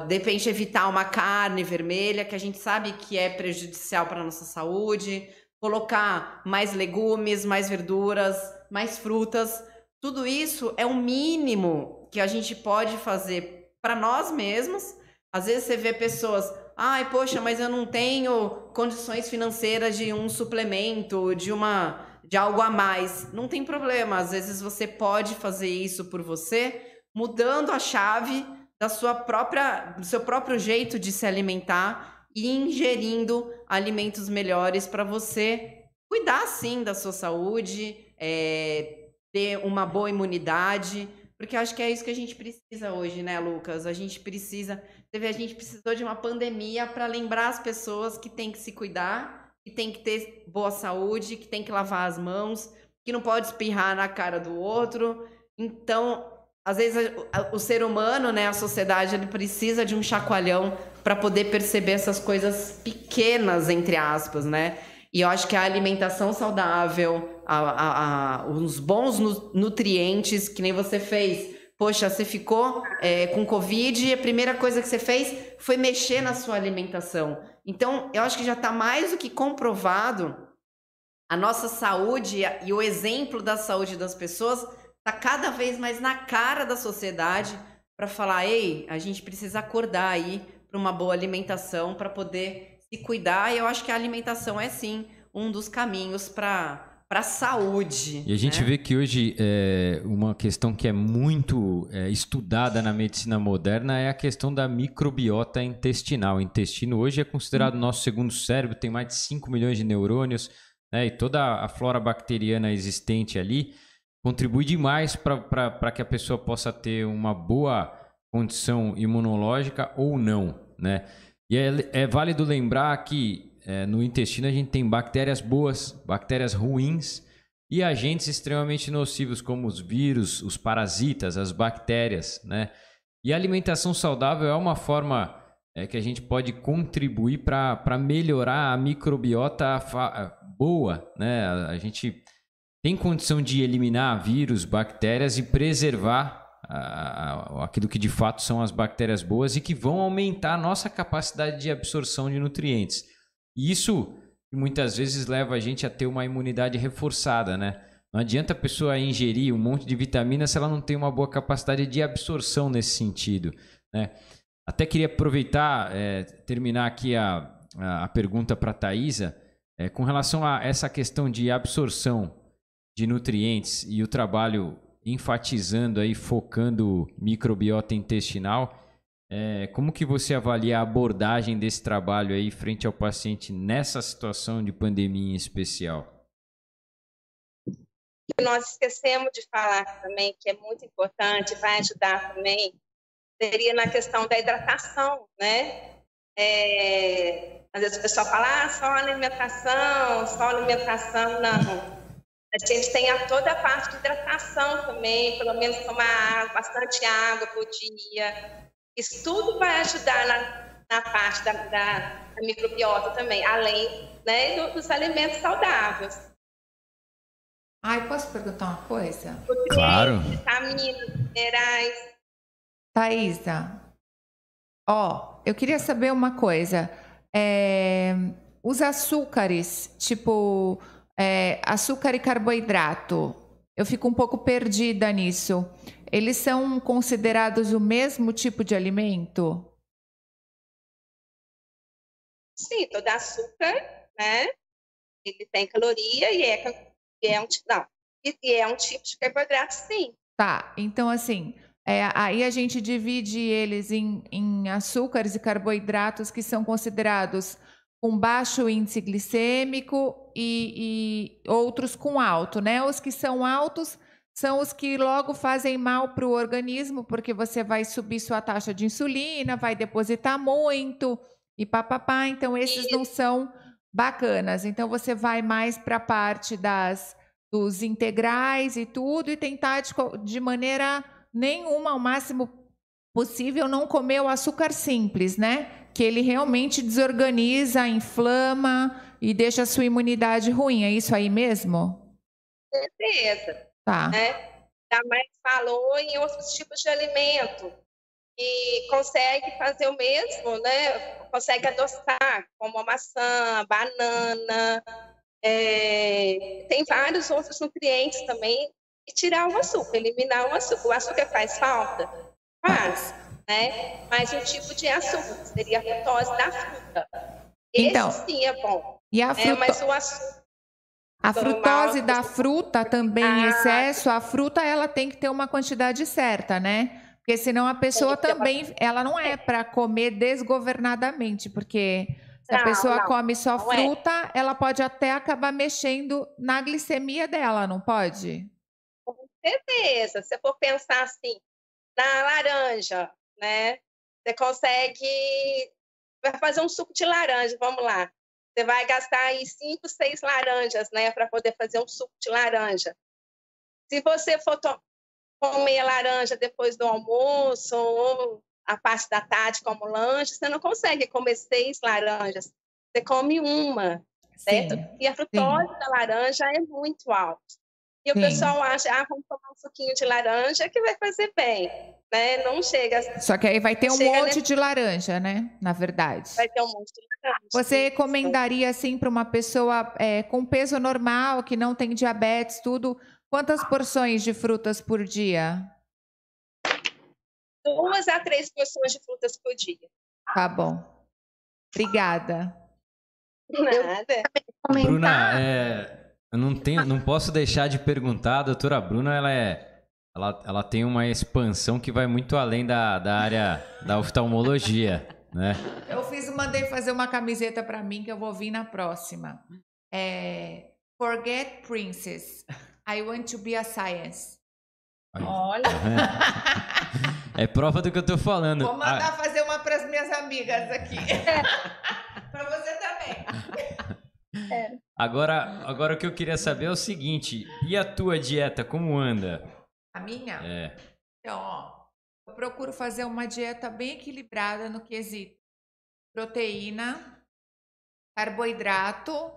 de repente evitar uma carne vermelha, que a gente sabe que é prejudicial para a nossa saúde, colocar mais legumes, mais verduras, mais frutas. Tudo isso é o mínimo que a gente pode fazer para nós mesmos. Às vezes você vê pessoas, ai, poxa, mas eu não tenho condições financeiras de um suplemento, de algo a mais. Não tem problema, às vezes você pode fazer isso por você, mudando a chave do seu próprio jeito de se alimentar e ingerindo alimentos melhores para você cuidar, sim, da sua saúde, ter uma boa imunidade, porque eu acho que é isso que a gente precisa hoje, né, Lucas? A gente precisou de uma pandemia para lembrar as pessoas que tem que se cuidar, que tem que ter boa saúde, que tem que lavar as mãos, que não pode espirrar na cara do outro. Então, às vezes, o ser humano, né, a sociedade, ele precisa de um chacoalhão para poder perceber essas coisas pequenas, entre aspas, né? E eu acho que a alimentação saudável, os bons nutrientes, que nem você fez. Poxa, você ficou com Covid e a primeira coisa que você fez foi mexer na sua alimentação. Então, eu acho que já está mais do que comprovado a nossa saúde e o exemplo da saúde das pessoas está cada vez mais na cara da sociedade para falar, ei, a gente precisa acordar aí para uma boa alimentação para poder se cuidar. E eu acho que a alimentação é, sim, um dos caminhos para a saúde. E a gente vê que hoje uma questão que é muito estudada na medicina moderna é a questão da microbiota intestinal. O intestino hoje é considerado o nosso segundo cérebro, tem mais de 5 milhões de neurônios, né, e toda a flora bacteriana existente ali contribui demais para que a pessoa possa ter uma boa condição imunológica ou não, né? E é válido lembrar que no intestino a gente tem bactérias boas, bactérias ruins e agentes extremamente nocivos como os vírus, os parasitas, as bactérias, né? E a alimentação saudável é uma forma que a gente pode contribuir para melhorar a microbiota boa, né? A gente tem condição de eliminar vírus, bactérias e preservar aquilo que de fato são as bactérias boas e que vão aumentar a nossa capacidade de absorção de nutrientes. E isso muitas vezes leva a gente a ter uma imunidade reforçada, né? Não adianta a pessoa ingerir um monte de vitamina se ela não tem uma boa capacidade de absorção nesse sentido, né? Até queria aproveitar, terminar aqui a pergunta para a Thaisa, com relação a essa questão de absorção de nutrientes e o trabalho enfatizando aí, focando microbiota intestinal, como que você avalia a abordagem desse trabalho aí frente ao paciente nessa situação de pandemia em especial? Nós esquecemos de falar também, que é muito importante, vai ajudar também, seria na questão da hidratação, né? Às vezes o pessoal fala, só alimentação, não. A gente tem toda a parte de hidratação também, pelo menos tomar bastante água por dia. Isso tudo vai ajudar na parte da microbiota também, além, né, dos alimentos saudáveis. Posso perguntar uma coisa? Claro. Vitaminas, minerais. Thaisa, eu queria saber uma coisa. Os açúcares, tipo açúcar e carboidrato, eu fico um pouco perdida nisso. Eles são considerados o mesmo tipo de alimento? Sim, todo açúcar, né? Ele tem caloria e é um tipo de carboidrato, sim. Tá, então assim, aí a gente divide eles em açúcares e carboidratos que são considerados com baixo índice glicêmico e outros com alto, né? Os que são altos são os que logo fazem mal para o organismo, porque você vai subir sua taxa de insulina, vai depositar muito e papapá. Então, esses não são bacanas. Então, você vai mais para a parte dos integrais e tudo e tentar de maneira nenhuma, ao máximo possível, não comer o açúcar simples, né? Que ele realmente desorganiza, inflama e deixa a sua imunidade ruim. É isso aí mesmo? Certeza. Tá. Né? Jamais falou em outros tipos de alimento e consegue fazer o mesmo, né? Consegue adoçar, como a maçã, banana. Tem vários outros nutrientes também e tirar o açúcar, eliminar o açúcar. O açúcar faz falta? Faz, né? Mas um tipo de açúcar, que seria a frutose da fruta. Então, esse sim é bom. E a fruta... Mas o açúcar... A frutose da fruta também em excesso, a fruta ela tem que ter uma quantidade certa, né? Porque senão a pessoa também, ela não é para comer desgovernadamente, porque se a pessoa come só fruta, ela pode até acabar mexendo na glicemia dela, não pode? Com certeza. Se você for pensar assim, na laranja, né? Você consegue... Vai fazer um suco de laranja, vamos lá. Você vai gastar aí 5, 6 laranjas, né, para poder fazer um suco de laranja. Se você for comer laranja depois do almoço ou a parte da tarde como lanche, você não consegue comer 6 laranjas. Você come uma, certo? E a frutose da laranja é muito alta. E o pessoal acha, vamos tomar um suquinho de laranja que vai fazer bem, né? Não chega... Só que aí vai ter um monte de laranja, né? Na verdade. Vai ter um monte de laranja. Você recomendaria, assim, para uma pessoa com peso normal, que não tem diabetes, tudo, quantas porções de frutas por dia? 2 a 3 porções de frutas por dia. Tá bom. Obrigada. Nada. Bruna, eu não posso deixar de perguntar, a doutora Bruna, ela tem uma expansão que vai muito além da área da oftalmologia, né? Eu mandei fazer uma camiseta para mim que eu vou vir na próxima. Forget Princess. I want to be a science. Olha. É prova do que eu tô falando. Vou mandar fazer uma para as minhas amigas aqui. Para você também. Agora o que eu queria saber é o seguinte, e a tua dieta, como anda? A minha? Então, ó, eu procuro fazer uma dieta bem equilibrada no quesito proteína, carboidrato,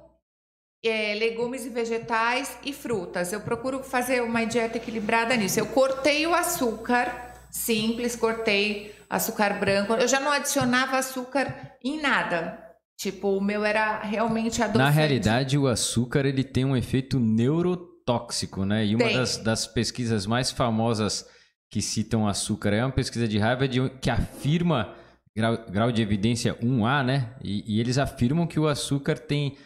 legumes e vegetais e frutas. Eu procuro fazer uma dieta equilibrada nisso. Eu cortei o açúcar simples, cortei açúcar branco. Eu já não adicionava açúcar em nada. Tipo, o meu era realmente adoçante. Na realidade, o açúcar ele tem um efeito neurotóxico, né? E uma das pesquisas mais famosas que citam açúcar é uma pesquisa de Harvard que afirma, grau de evidência 1A, né? E eles afirmam que o açúcar tem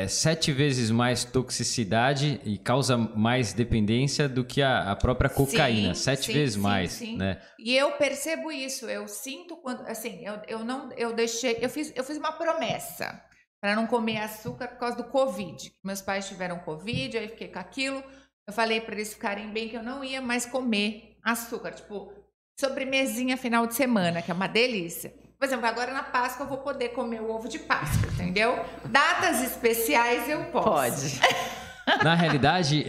7 vezes mais toxicidade e causa mais dependência do que a própria cocaína. 7 vezes mais, né? E eu percebo isso, eu sinto quando, assim, eu fiz uma promessa para não comer açúcar por causa do Covid. Meus pais tiveram Covid, aí fiquei com aquilo. Eu falei para eles ficarem bem que eu não ia mais comer açúcar, tipo, sobremesinha final de semana, que é uma delícia. Por exemplo, agora na Páscoa eu vou poder comer o ovo de Páscoa, entendeu? Datas especiais eu posso. Pode. Na realidade,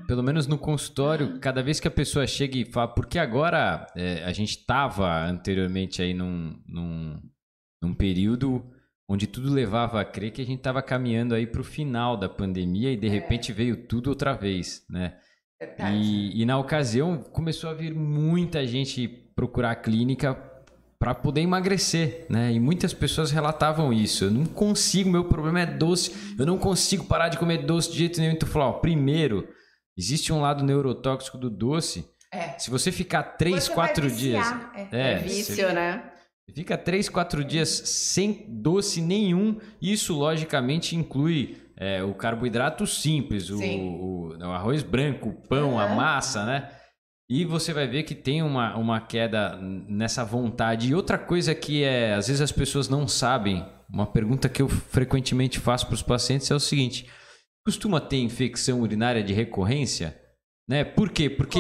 pelo menos no consultório, cada vez que a pessoa chega e fala... Porque agora a gente estava anteriormente aí num período onde tudo levava a crer que a gente estava caminhando aí para o final da pandemia e de repente veio tudo outra vez, né? E na ocasião começou a vir muita gente procurar a clínica para poder emagrecer, né? E muitas pessoas relatavam isso. Eu não consigo, meu problema é doce, eu não consigo parar de comer doce de jeito nenhum. Então, eu falo, primeiro, existe um lado neurotóxico do doce. Se você ficar 3, 4 dias... É vício, né? Fica 3, 4 dias sem doce nenhum. Isso, logicamente, inclui o carboidrato simples, o arroz branco, o pão, a massa, né? E você vai ver que tem uma queda nessa vontade. E outra coisa que às vezes as pessoas não sabem, uma pergunta que eu frequentemente faço para os pacientes é o seguinte: costuma ter infecção urinária de recorrência? Né? Por quê? Porque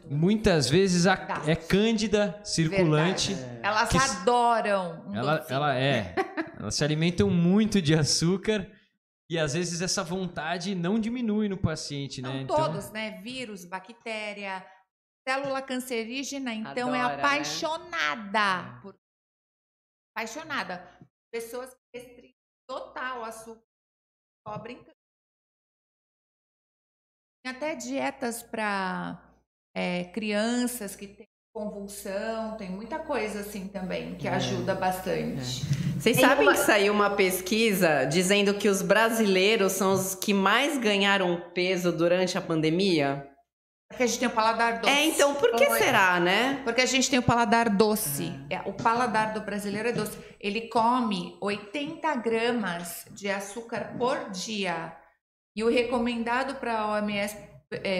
muitas vezes é cândida circulante. Elas adoram. Elas se alimentam muito de açúcar. E às vezes essa vontade não diminui no paciente, né? Não todos, né? Vírus, bactéria... Célula cancerígena, então, é apaixonada. Apaixonada. Pessoas que restringem total açúcar, cobrem. Tem até dietas para crianças que têm convulsão, tem muita coisa assim também que ajuda bastante. Vocês sabem que saiu uma pesquisa dizendo que os brasileiros são os que mais ganharam peso durante a pandemia? Porque a gente tem o paladar doce. Então por que será, né? Porque a gente tem o paladar doce. O paladar do brasileiro é doce. Ele come 80 gramas de açúcar por dia. E o recomendado pela OMS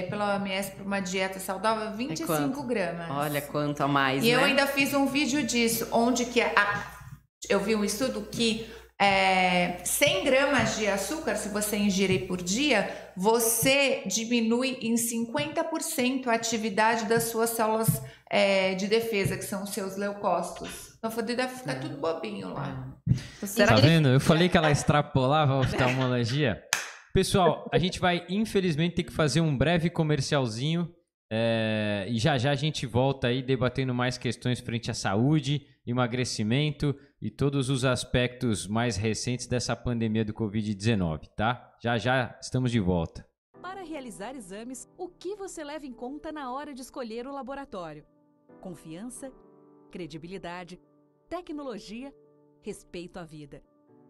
para uma dieta saudável é 25 gramas. Olha quanto a mais, E né? eu ainda fiz um vídeo disso, onde que eu vi um estudo que 100 gramas de açúcar, se você ingerir por dia, você diminui em 50% a atividade das suas células de defesa, que são os seus leucócitos. Então, deve ficar tudo bobinho lá. Tá vendo? Eu falei que ela extrapolava a oftalmologia. Pessoal, a gente vai, infelizmente, ter que fazer um breve comercialzinho. E já a gente volta aí debatendo mais questões frente à saúde, emagrecimento e todos os aspectos mais recentes dessa pandemia do Covid-19, tá? Já estamos de volta. Para realizar exames, o que você leva em conta na hora de escolher o laboratório? Confiança, credibilidade, tecnologia, respeito à vida.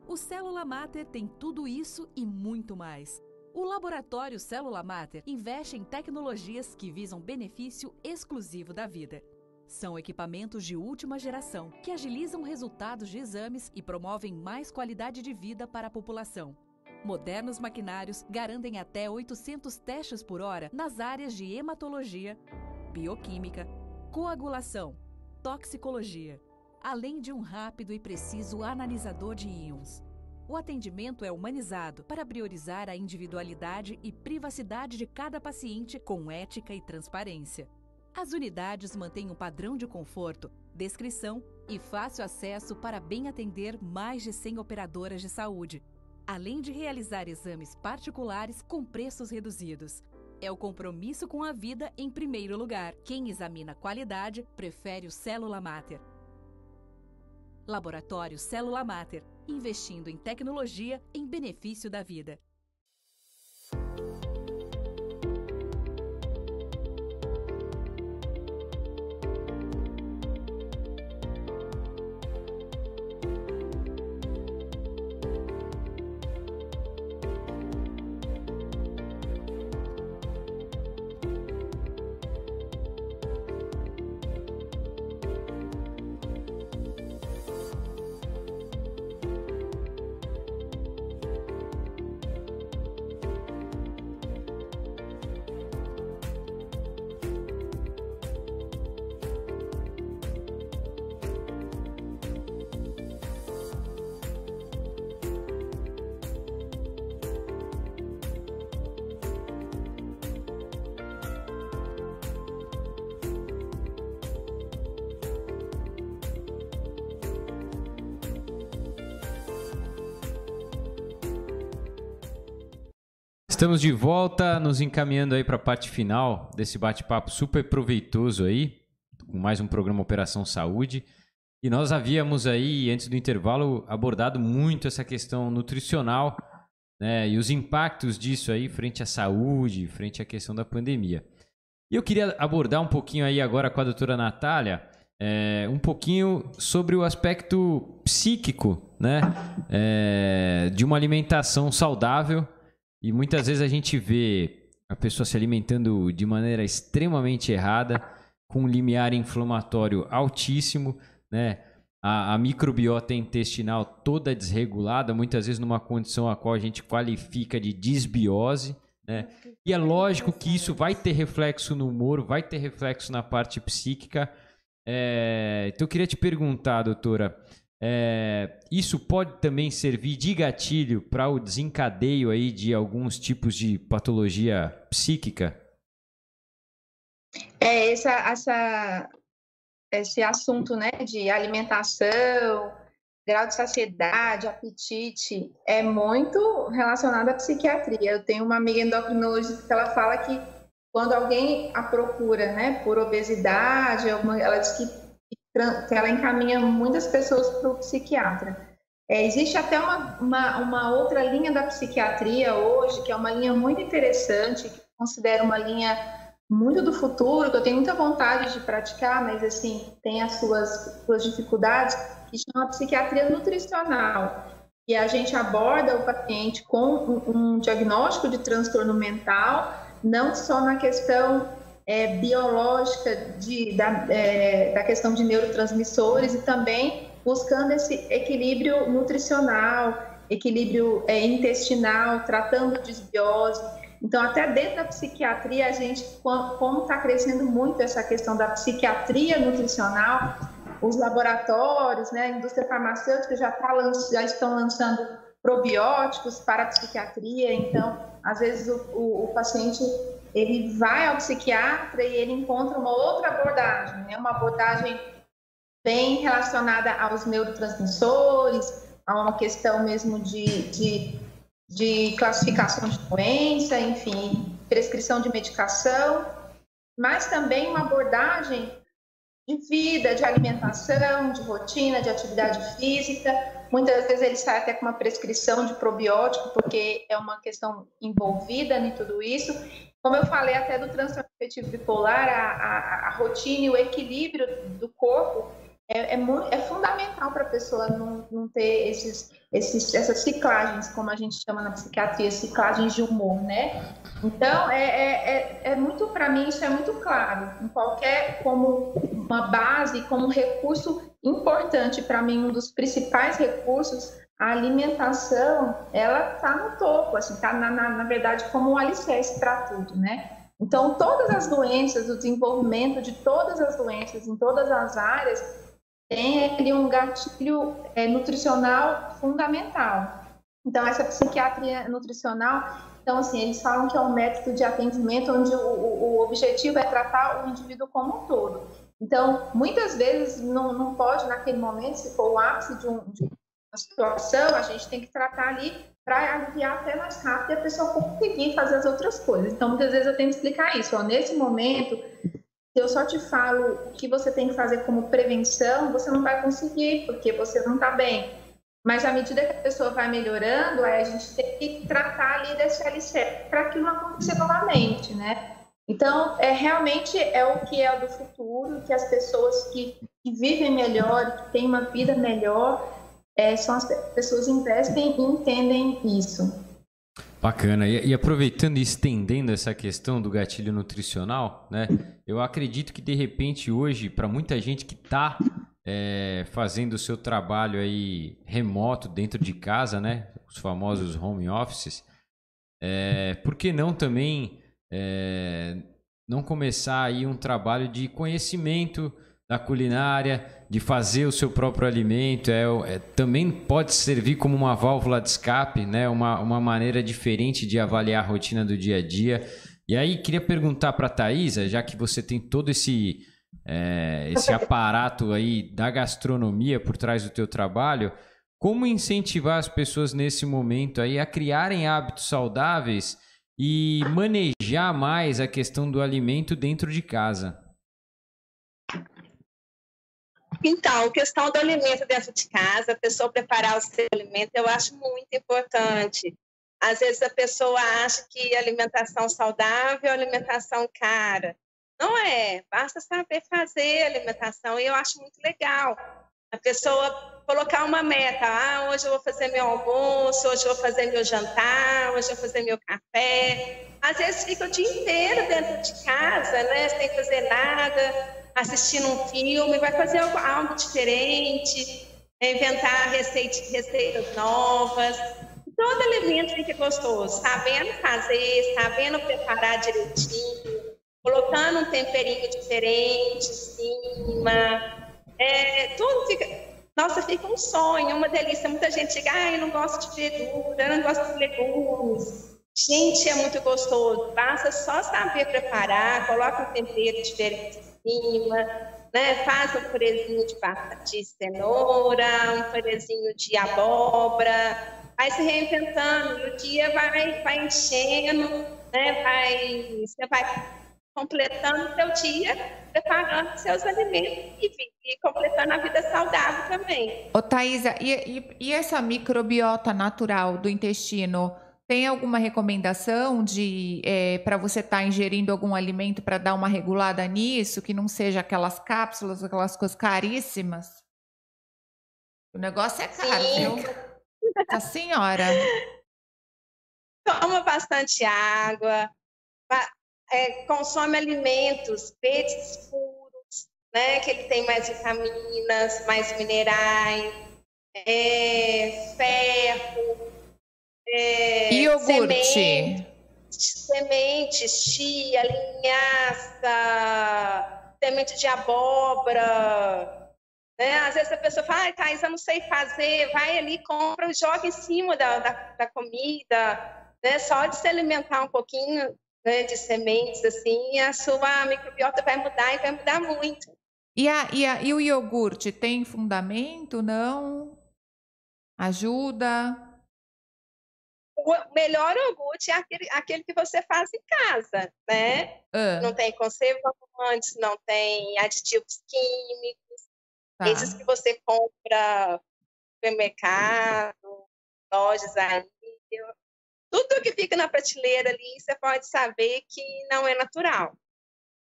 O Célula Mater tem tudo isso e muito mais. O Laboratório Célula Mater investe em tecnologias que visam benefício exclusivo da vida. São equipamentos de última geração que agilizam resultados de exames e promovem mais qualidade de vida para a população. Modernos maquinários garantem até 800 testes por hora nas áreas de hematologia, bioquímica, coagulação, toxicologia, além de um rápido e preciso analisador de íons. O atendimento é humanizado para priorizar a individualidade e privacidade de cada paciente com ética e transparência. As unidades mantêm um padrão de conforto, descrição e fácil acesso para bem atender mais de 100 operadoras de saúde, além de realizar exames particulares com preços reduzidos. É o compromisso com a vida em primeiro lugar. Quem examina qualidade prefere o Célula Mater. Laboratório Célula Mater, investindo em tecnologia em benefício da vida. Estamos de volta, nos encaminhando aí para a parte final desse bate-papo super proveitoso aí, com mais um programa Operação Saúde. E nós havíamos aí, antes do intervalo, abordado muito essa questão nutricional, né, e os impactos disso aí frente à saúde, frente à questão da pandemia. E eu queria abordar um pouquinho aí agora com a doutora Natália, um pouquinho sobre o aspecto psíquico, né, de uma alimentação saudável. E muitas vezes a gente vê a pessoa se alimentando de maneira extremamente errada, com um limiar inflamatório altíssimo, né? A microbiota intestinal toda desregulada, muitas vezes numa condição a qual a gente qualifica de disbiose, né? E é lógico que isso vai ter reflexo no humor, vai ter reflexo na parte psíquica. Então eu queria te perguntar, doutora, isso pode também servir de gatilho para o desencadeio aí de alguns tipos de patologia psíquica? Esse assunto, né, de alimentação, grau de saciedade, apetite, é muito relacionado à psiquiatria. Eu tenho uma amiga endocrinologista que ela fala que quando alguém a procura, né, por obesidade, ela diz que ela encaminha muitas pessoas para o psiquiatra. Existe até uma outra linha da psiquiatria hoje, que é uma linha muito interessante, que considera uma linha muito do futuro, que eu tenho muita vontade de praticar, mas assim, tem as suas dificuldades, que chama psiquiatria nutricional. E a gente aborda o paciente com um diagnóstico de transtorno mental, não só na questão biológica da questão de neurotransmissores, e também buscando esse equilíbrio nutricional, equilíbrio intestinal, tratando desbiose. Então, até dentro da psiquiatria, a gente, como está crescendo muito essa questão da psiquiatria nutricional, os laboratórios, né, a indústria farmacêutica já estão lançando probióticos para a psiquiatria. Então, às vezes o paciente ele vai ao psiquiatra e ele encontra uma outra abordagem, né, uma abordagem bem relacionada aos neurotransmissores, a uma questão mesmo de classificação de doença, enfim, prescrição de medicação, mas também uma abordagem de vida, de alimentação, de rotina, de atividade física. Muitas vezes ele sai até com uma prescrição de probiótico, porque é uma questão envolvida em tudo isso. Como eu falei até do transtorno afetivo bipolar, a rotina e o equilíbrio do corpo é fundamental para a pessoa não ter essas ciclagens, como a gente chama na psiquiatria, ciclagens de humor, né? Então, muito, para mim, isso é muito claro. Como uma base, como um recurso importante, para mim, um dos principais recursos, a alimentação, ela está no topo, assim, está, na verdade, como um alicerce para tudo, né? Então, todas as doenças, o desenvolvimento de todas as doenças, em todas as áreas, tem ali um gatilho nutricional fundamental. Então, essa psiquiatria nutricional, então, assim, eles falam que é um método de atendimento onde o objetivo é tratar o indivíduo como um todo. Então, muitas vezes, não pode, naquele momento, se for o ápice de uma situação, a gente tem que tratar ali para aliviar até mais rápido e a pessoa conseguir fazer as outras coisas. Então, muitas vezes eu tenho que explicar isso. Ó, nesse momento, se eu só te falo o que você tem que fazer como prevenção, você não vai conseguir, porque você não está bem. Mas à medida que a pessoa vai melhorando, a gente tem que tratar ali desse alicerce para aquilo não acontecer novamente, né? Então, realmente é o que é do futuro, que as pessoas que vivem melhor, que têm uma vida melhor, são as pessoas que investem e entendem isso. Bacana. E aproveitando e estendendo essa questão do gatilho nutricional, né? Eu acredito que, de repente, hoje, para muita gente que está fazendo o seu trabalho aí remoto dentro de casa, né? Os famosos home offices, por que não também não começar aí um trabalho de conhecimento da culinária, de fazer o seu próprio alimento, também pode servir como uma válvula de escape, né? Uma maneira diferente de avaliar a rotina do dia a dia. E aí, queria perguntar para a Thaisa, já que você tem todo esse aparato aí da gastronomia por trás do teu trabalho, como incentivar as pessoas nesse momento aí a criarem hábitos saudáveis e manejar mais a questão do alimento dentro de casa? Então, a questão do alimento dentro de casa, a pessoa preparar o seu alimento, eu acho muito importante. Às vezes a pessoa acha que alimentação saudável é alimentação cara. Não é, basta saber fazer alimentação, e eu acho muito legal a pessoa colocar uma meta. Hoje eu vou fazer meu almoço, hoje eu vou fazer meu jantar, hoje eu vou fazer meu café. Às vezes fica o dia inteiro dentro de casa, né, sem fazer nada, assistindo um filme, vai fazer algo diferente, inventar receitas novas. Todo alimento fica gostoso, sabendo fazer, sabendo preparar direitinho, colocando um temperinho diferente em cima. Tudo fica... Nossa, fica um sonho, uma delícia. Muita gente chega, eu não gosto de verdura, eu não gosto de legumes. Gente, é muito gostoso. Basta só saber preparar, coloca um tempero diferente em cima, né? Faz um purezinho de cenoura, um purezinho de abóbora, vai se reinventando e o dia vai enchendo, né? Você vai completando o seu dia, preparando seus alimentos e completando a vida saudável também. Ô, Thaisa, e essa microbiota natural do intestino Tem alguma recomendação de para você estar ingerindo algum alimento para dar uma regulada nisso, que não seja aquelas cápsulas, aquelas coisas caríssimas? O negócio é caro, Sim. viu? A senhora. Toma bastante água, consome alimentos verdes escuros, né? Que ele tem mais vitaminas, mais minerais, ferro, Iogurte. sementes, chia, linhaça, semente de abóbora, né? Às vezes a pessoa fala, ai, Thaís, eu não sei fazer, vai ali, compra, joga em cima da comida, né? Só de se alimentar um pouquinho, né, de sementes, assim, a sua microbiota vai mudar e vai mudar muito. E o iogurte tem fundamento? Não? Ajuda? O melhor iogurte é aquele que você faz em casa, né? Não tem conservantes, não tem aditivos químicos. Tá. Esses que você compra no supermercado, lojas aí, tudo que fica na prateleira ali, você pode saber que não é natural,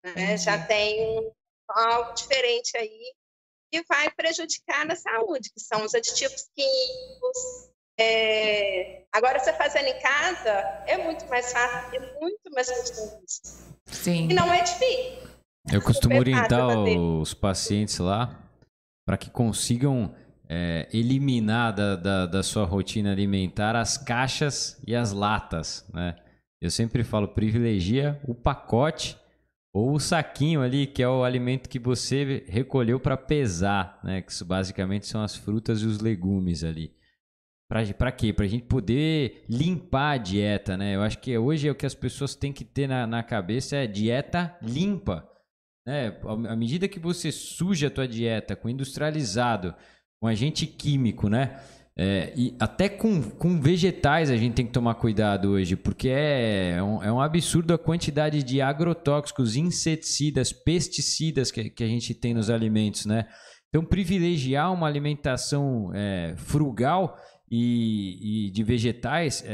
né? Já tem algo diferente aí que vai prejudicar na saúde, que são os aditivos químicos. Agora, você fazendo em casa, é muito mais fácil, é muito mais gostoso. Sim. E não é difícil. Eu costumo Super fácil orientar fazer. os pacientes lá para que consigam eliminar da sua rotina alimentar as caixas e as latas, né? Eu sempre falo, privilegia o pacote ou o saquinho ali, que é o alimento que você recolheu para pesar, né? Que isso basicamente são as frutas e os legumes ali. Para quê? Para a gente poder limpar a dieta, né? Eu acho que hoje é o que as pessoas têm que ter na cabeça é dieta limpa, né? À medida que você suja a tua dieta com industrializado, com agente químico, né? E até com vegetais a gente tem que tomar cuidado hoje, porque é um absurdo a quantidade de agrotóxicos, inseticidas, pesticidas que a gente tem nos alimentos, né? Então, privilegiar uma alimentação frugal e de vegetais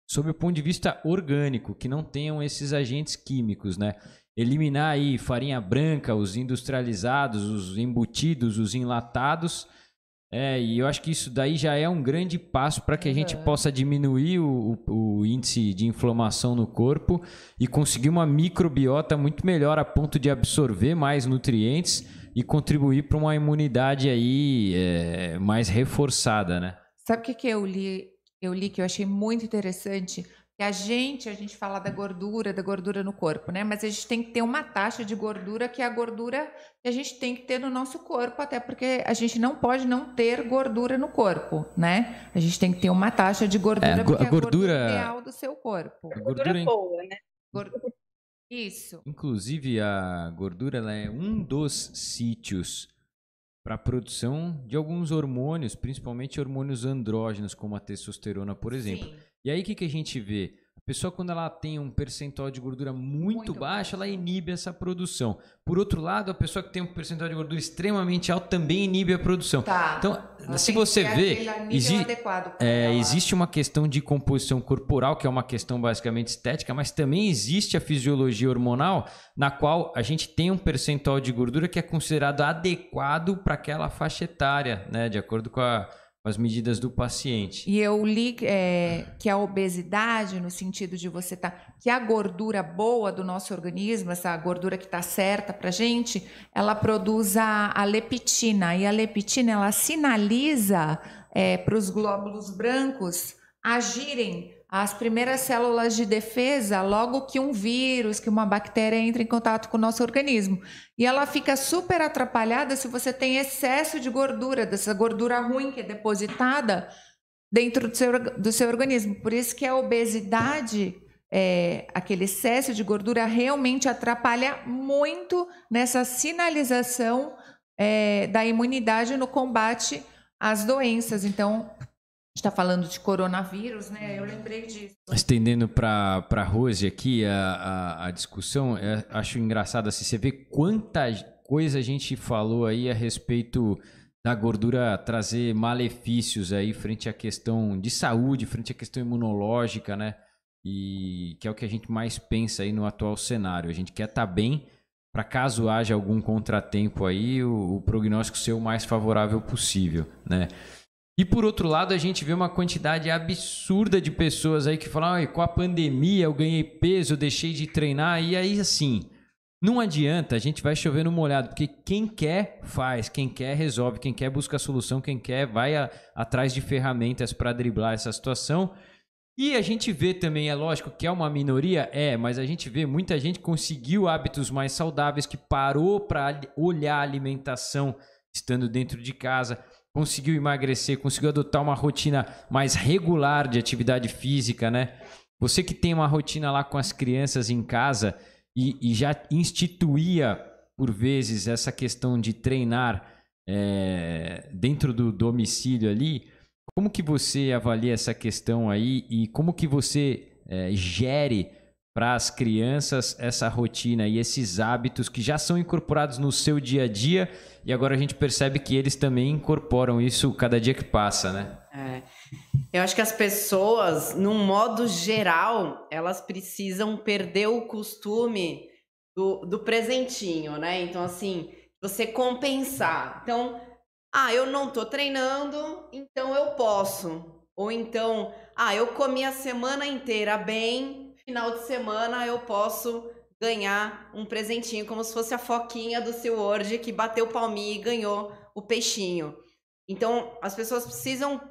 sob o ponto de vista orgânico, que não tenham esses agentes químicos, né? Eliminar aí farinha branca, os industrializados, os embutidos, os enlatados. E eu acho que isso daí já é um grande passo para que a gente possa diminuir o índice de inflamação no corpo e conseguir uma microbiota muito melhor a ponto de absorver mais nutrientes e contribuir para uma imunidade aí mais reforçada, né? Sabe o que eu li que eu achei muito interessante? Que a gente fala da gordura no corpo, né? Mas a gente tem que ter uma taxa de gordura que é a gordura que a gente tem que ter no nosso corpo, até porque a gente não pode não ter gordura no corpo, né? A gente tem que ter uma taxa de gordura porque é a gordura ideal do seu corpo. A Gordura boa, né? Isso. Inclusive, a gordura ela é um dos sítios para a produção de alguns hormônios, principalmente hormônios andrógenos, como a testosterona, por exemplo. Sim. E aí, o que a gente vê? A pessoa, quando ela tem um percentual de gordura muito baixo, ela inibe essa produção. Por outro lado, a pessoa que tem um percentual de gordura extremamente alto também inibe a produção. Tá. Então, se você vê, existe uma questão de composição corporal, que é uma questão basicamente estética, mas também existe a fisiologia hormonal, na qual a gente tem um percentual de gordura que é considerado adequado para aquela faixa etária, né? De acordo com as medidas do paciente. E eu li que a obesidade, no sentido de você que a gordura boa do nosso organismo, essa gordura que está certa para a gente, ela produz a leptina. E a leptina, ela sinaliza para os glóbulos brancos agirem as primeiras células de defesa logo que um vírus, que uma bactéria entra em contato com o nosso organismo. E ela fica super atrapalhada se você tem excesso de gordura, dessa gordura ruim que é depositada dentro do seu organismo. Por isso que a obesidade, aquele excesso de gordura, realmente atrapalha muito nessa sinalização da imunidade no combate às doenças. Então, está falando de coronavírus, né? Eu lembrei disso. Estendendo para a Rose aqui a discussão, acho engraçado assim, você vê quanta coisa a gente falou aí a respeito da gordura trazer malefícios aí frente à questão de saúde, frente à questão imunológica, né? E que é o que a gente mais pensa aí no atual cenário. A gente quer estar bem para caso haja algum contratempo aí, o prognóstico ser o mais favorável possível, né? E por outro lado, a gente vê uma quantidade absurda de pessoas aí que falam, com a pandemia eu ganhei peso, eu deixei de treinar, e aí assim, não adianta, a gente vai chover no molhado, porque quem quer faz, quem quer resolve, quem quer busca a solução, quem quer vai atrás de ferramentas para driblar essa situação. E a gente vê também, é lógico que é uma minoria, mas a gente vê muita gente que conseguiu hábitos mais saudáveis, que parou para olhar a alimentação estando dentro de casa, conseguiu emagrecer, conseguiu adotar uma rotina mais regular de atividade física, né? Você que tem uma rotina lá com as crianças em casa e já instituía, por vezes, essa questão de treinar dentro do domicílio ali, como que você avalia essa questão aí e como que você gere para as crianças essa rotina e esses hábitos que já são incorporados no seu dia a dia e agora a gente percebe que eles também incorporam isso cada dia que passa, né? Eu acho que as pessoas, num modo geral, elas precisam perder o costume do presentinho, né? Então, assim, você compensar. Então, eu não tô treinando, então eu posso. Ou então, eu comi a semana inteira bem, final de semana eu posso ganhar um presentinho, como se fosse a foquinha do SeaWorld que bateu palminha e ganhou o peixinho. Então, as pessoas precisam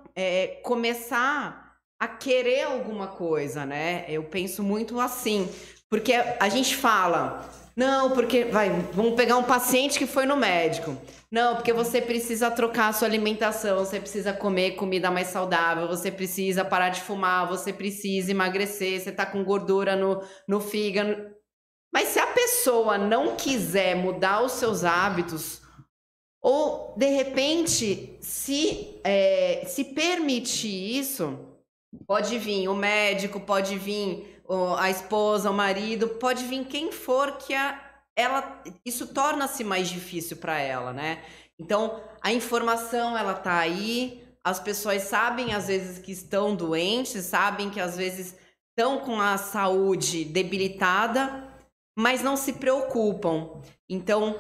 começar a querer alguma coisa, né? Eu penso muito assim, porque a gente fala, não, porque, vamos pegar um paciente que foi no médico. Não, porque você precisa trocar a sua alimentação, você precisa comer comida mais saudável, você precisa parar de fumar, você precisa emagrecer, você tá com gordura no fígado. Mas se a pessoa não quiser mudar os seus hábitos, ou de repente se permitir isso, pode vir o médico, pode vir a esposa, o marido, pode vir quem for que isso torna-se mais difícil para ela, né? Então, a informação, ela tá aí, as pessoas sabem, às vezes, que estão doentes, sabem que, às vezes, estão com a saúde debilitada, mas não se preocupam. Então,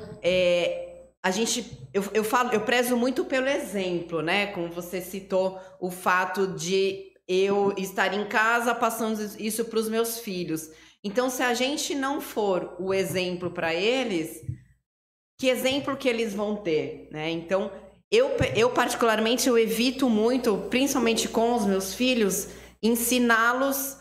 eu prezo muito pelo exemplo, né? Como você citou, o fato de eu estar em casa passando isso para os meus filhos. Então, se a gente não for o exemplo para eles, que exemplo que eles vão ter, né? Então, eu particularmente, eu evito muito, principalmente com os meus filhos, ensiná-los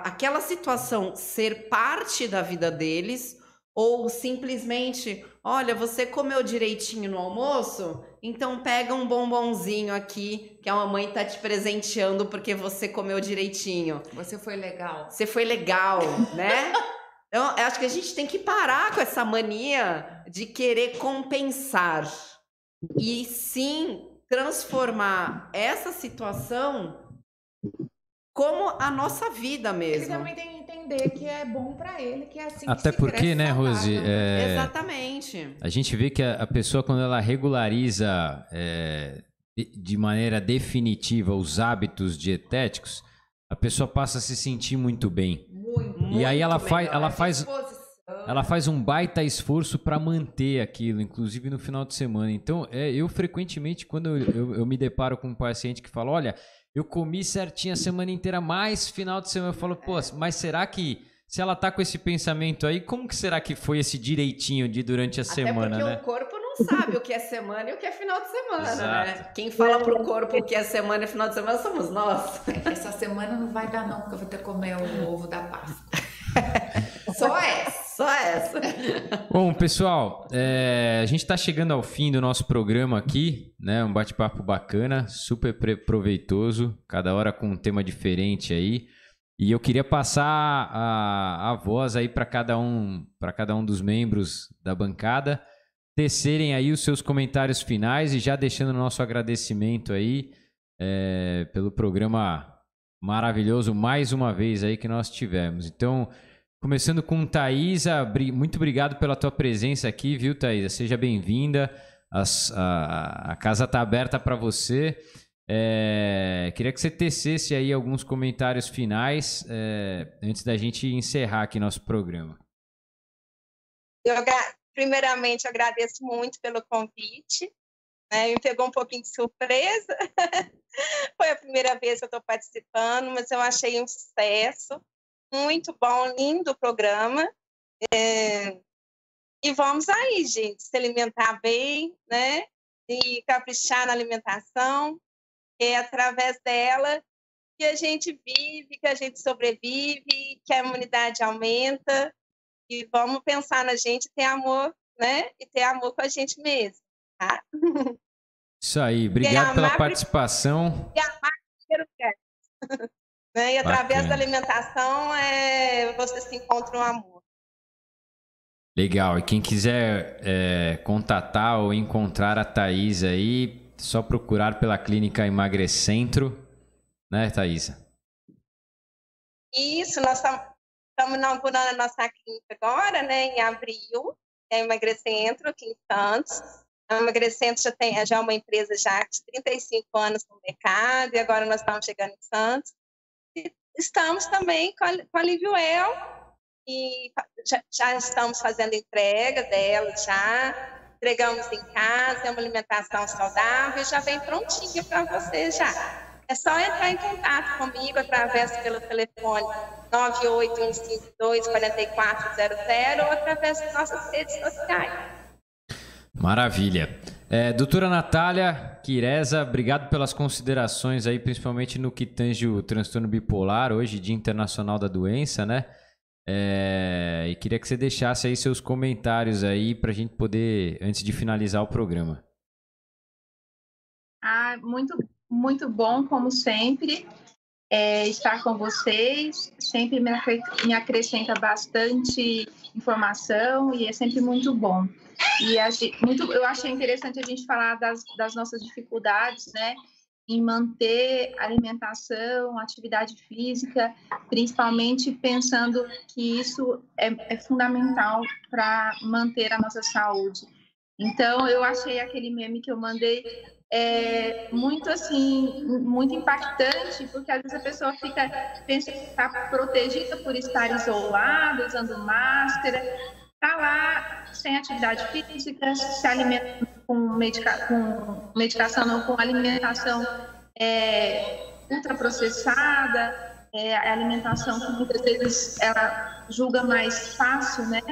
aquela situação ser parte da vida deles, ou simplesmente, olha, você comeu direitinho no almoço? Então pega um bombonzinho aqui que a mamãe tá te presenteando porque você comeu direitinho. Você foi legal. Você foi legal, né? Então, eu acho que a gente tem que parar com essa mania de querer compensar e sim transformar essa situação como a nossa vida mesmo. Ele também tem que entender que é bom pra ele, que é assim até que se porque, cresce né, Rose? Exatamente. A gente vê que a pessoa, quando ela regulariza de maneira definitiva os hábitos dietéticos, a pessoa passa a se sentir muito bem. E aí ela faz um baita esforço para manter aquilo, inclusive no final de semana. Então, eu frequentemente, quando eu me deparo com um paciente que fala, olha, eu comi certinho a semana inteira, mais final de semana, eu falo, pô, mas será que, se ela tá com esse pensamento aí, como que será que foi esse direitinho durante a semana, porque né? o corpo não sabe o que é semana e o que é final de semana, Exato. né? Quem fala pro corpo o que é semana e final de semana somos nós. Essa semana não vai dar não, porque eu vou ter que comer o ovo da Páscoa. Só essa. Bom, pessoal, a gente está chegando ao fim do nosso programa aqui, né? Um bate-papo bacana, super proveitoso, cada hora com um tema diferente aí. E eu queria passar a voz aí para cada um dos membros da bancada, tecerem aí os seus comentários finais e já deixando o nosso agradecimento aí pelo programa maravilhoso mais uma vez aí que nós tivemos. Então, Começando com Thaisa, muito obrigado pela tua presença aqui, viu, Thaisa? Seja bem-vinda. A casa está aberta para você. Queria que você tecesse aí alguns comentários finais antes da gente encerrar aqui nosso programa. Primeiramente, eu agradeço muito pelo convite. Me pegou um pouquinho de surpresa. Foi a primeira vez que eu estou participando, mas eu achei um sucesso. Muito bom, lindo o programa. E vamos aí, gente, se alimentar bem, né? E caprichar na alimentação. É através dela que a gente vive, que a gente sobrevive, que a imunidade aumenta. E vamos pensar na gente, ter amor, né? E ter amor com a gente mesmo, tá? Isso aí, obrigado pela participação. E amar primeiro quer. E através da alimentação você se encontra um amor. Legal, e quem quiser contatar ou encontrar a Thaisa aí, só procurar pela Clínica Emagrecentro, né, Thaisa? Isso, nós estamos inaugurando a nossa clínica agora, né, em abril, é Emagrecentro, aqui em Santos. A Emagrecentro já é uma empresa já de 35 anos no mercado, e agora nós estamos chegando em Santos. E estamos também com a Liviuel, e já estamos fazendo entrega dela, já entregamos em casa, é uma alimentação saudável e já vem prontinha para você já. É só entrar em contato comigo pelo telefone 98152-4400 ou através das nossas redes sociais. Maravilha. Doutora Natália Quireza, obrigado pelas considerações aí, principalmente no que tange o transtorno bipolar, hoje, Dia Internacional da Doença, né? E queria que você deixasse aí seus comentários aí para a gente poder, antes de finalizar o programa. Muito, muito bom, como sempre, estar com vocês. Sempre me acrescenta bastante informação e é sempre muito bom. E eu achei interessante a gente falar das nossas dificuldades, né? Em manter alimentação, atividade física, principalmente pensando que isso é fundamental para manter a nossa saúde. Então, eu achei aquele meme que eu mandei muito impactante, porque às vezes a pessoa pensa que está protegida por estar isolada, usando máscara, está lá sem atividade física, se alimenta com medicação, não, com alimentação ultraprocessada, a alimentação que muitas vezes ela julga mais fácil, né,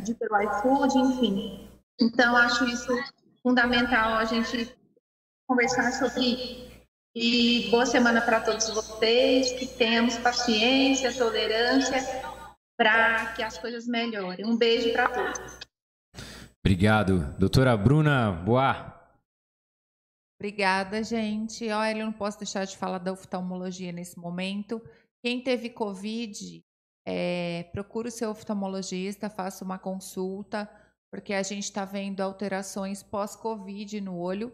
de pelo iFood, enfim. Então, acho isso fundamental a gente conversar sobre isso. E boa semana para todos vocês, que tenhamos paciência, tolerância, para que as coisas melhorem. Um beijo para todos. Obrigado. Doutora Bruna Bois. Obrigada, gente. Olha, eu não posso deixar de falar da oftalmologia nesse momento. Quem teve Covid, procure o seu oftalmologista, faça uma consulta, porque a gente está vendo alterações pós-Covid no olho,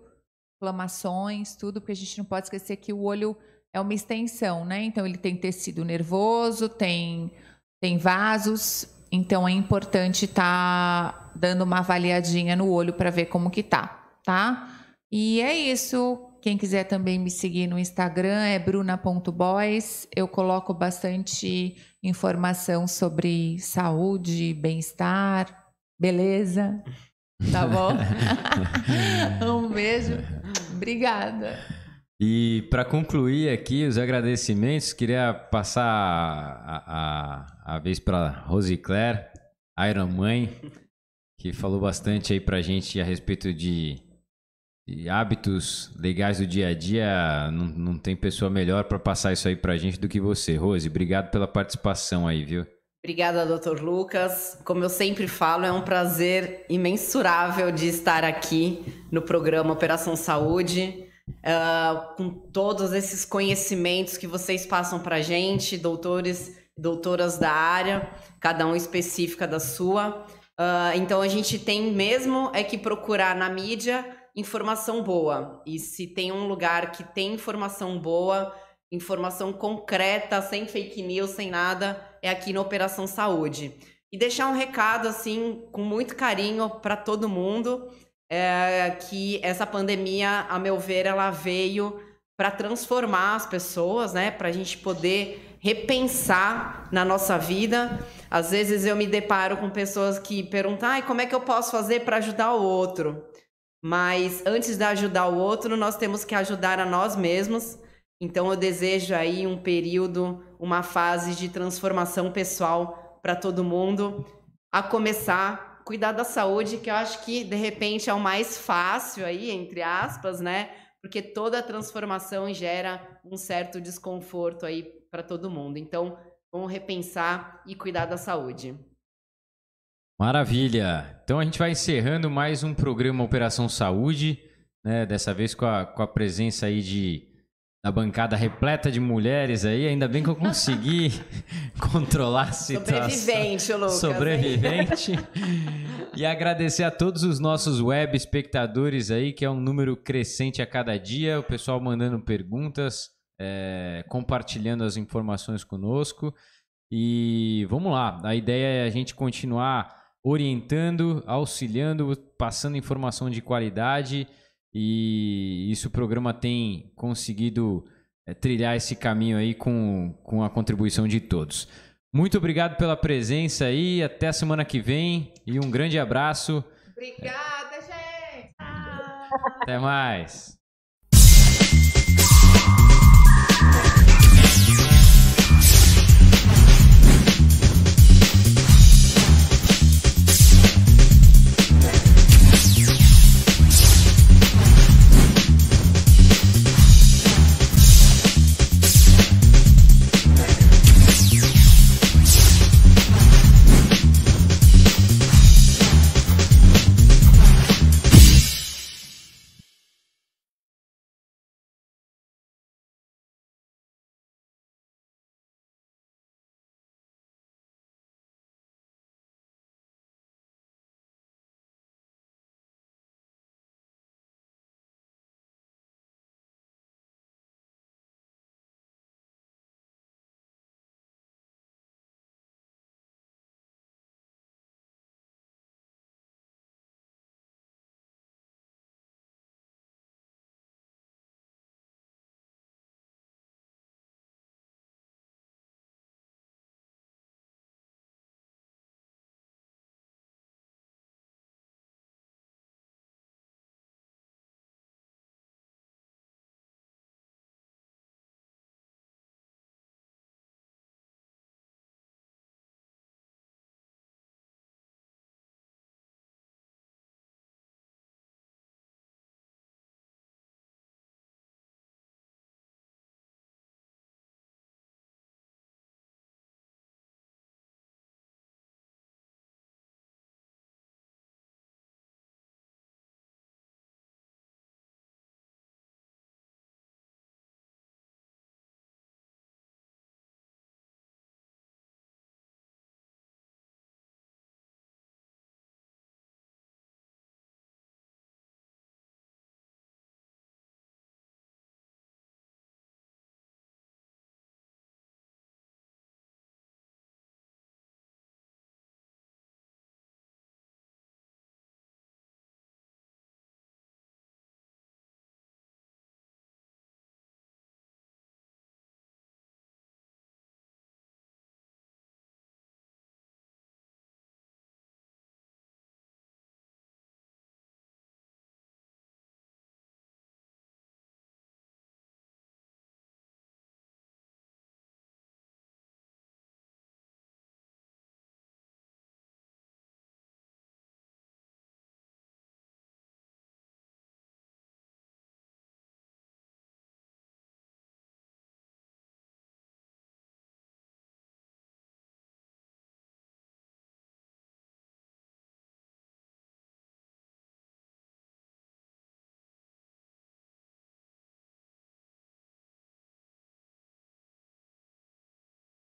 inflamações, tudo, porque a gente não pode esquecer que o olho é uma extensão, né? Então, ele tem tecido nervoso, tem vasos, então é importante estar dando uma avaliadinha no olho para ver como que tá? E é isso. Quem quiser também me seguir no Instagram é bruna.boys. Eu coloco bastante informação sobre saúde, bem-estar, beleza. Tá bom? Um beijo. Obrigada. E para concluir aqui os agradecimentos, queria passar a vez para Rose Claire, a Iron Mãe, que falou bastante aí para a gente a respeito de hábitos legais do dia a dia. Não tem pessoa melhor para passar isso aí para a gente do que você. Rose, obrigado pela participação aí, viu? Obrigada, Dr. Lucas. Como eu sempre falo, é um prazer imensurável de estar aqui no programa Operação Saúde, com todos esses conhecimentos que vocês passam para a gente, doutores e doutoras da área, cada um específica da sua. Então, a gente tem mesmo que procurar na mídia informação boa. E se tem um lugar que tem informação boa, informação concreta, sem fake news, sem nada, é aqui no Operação Saúde. E deixar um recado, assim, com muito carinho para todo mundo, que essa pandemia, a meu ver, ela veio para transformar as pessoas, né? Para a gente poder repensar na nossa vida. Às vezes eu me deparo com pessoas que perguntam, como é que eu posso fazer para ajudar o outro? Mas antes de ajudar o outro, nós temos que ajudar a nós mesmos. Então eu desejo aí um período, uma fase de transformação pessoal para todo mundo, a começar cuidar da saúde, que eu acho que de repente é o mais fácil aí, entre aspas, né? Porque toda transformação gera um certo desconforto aí para todo mundo. Então, vamos repensar e cuidar da saúde. Maravilha! Então a gente vai encerrando mais um programa Operação Saúde, né? Dessa vez com a presença aí da bancada repleta de mulheres aí. Ainda bem que eu consegui controlar a situação. Sobrevivente, Lucas. Sobrevivente. E agradecer a todos os nossos web espectadores aí, que é um número crescente a cada dia. O pessoal mandando perguntas, compartilhando as informações conosco. E vamos lá, a ideia é a gente continuar orientando, auxiliando, passando informação de qualidade, e isso o programa tem conseguido trilhar esse caminho aí com a contribuição de todos. Muito obrigado pela presença aí, até a semana que vem e um grande abraço. Obrigada, gente! Até mais!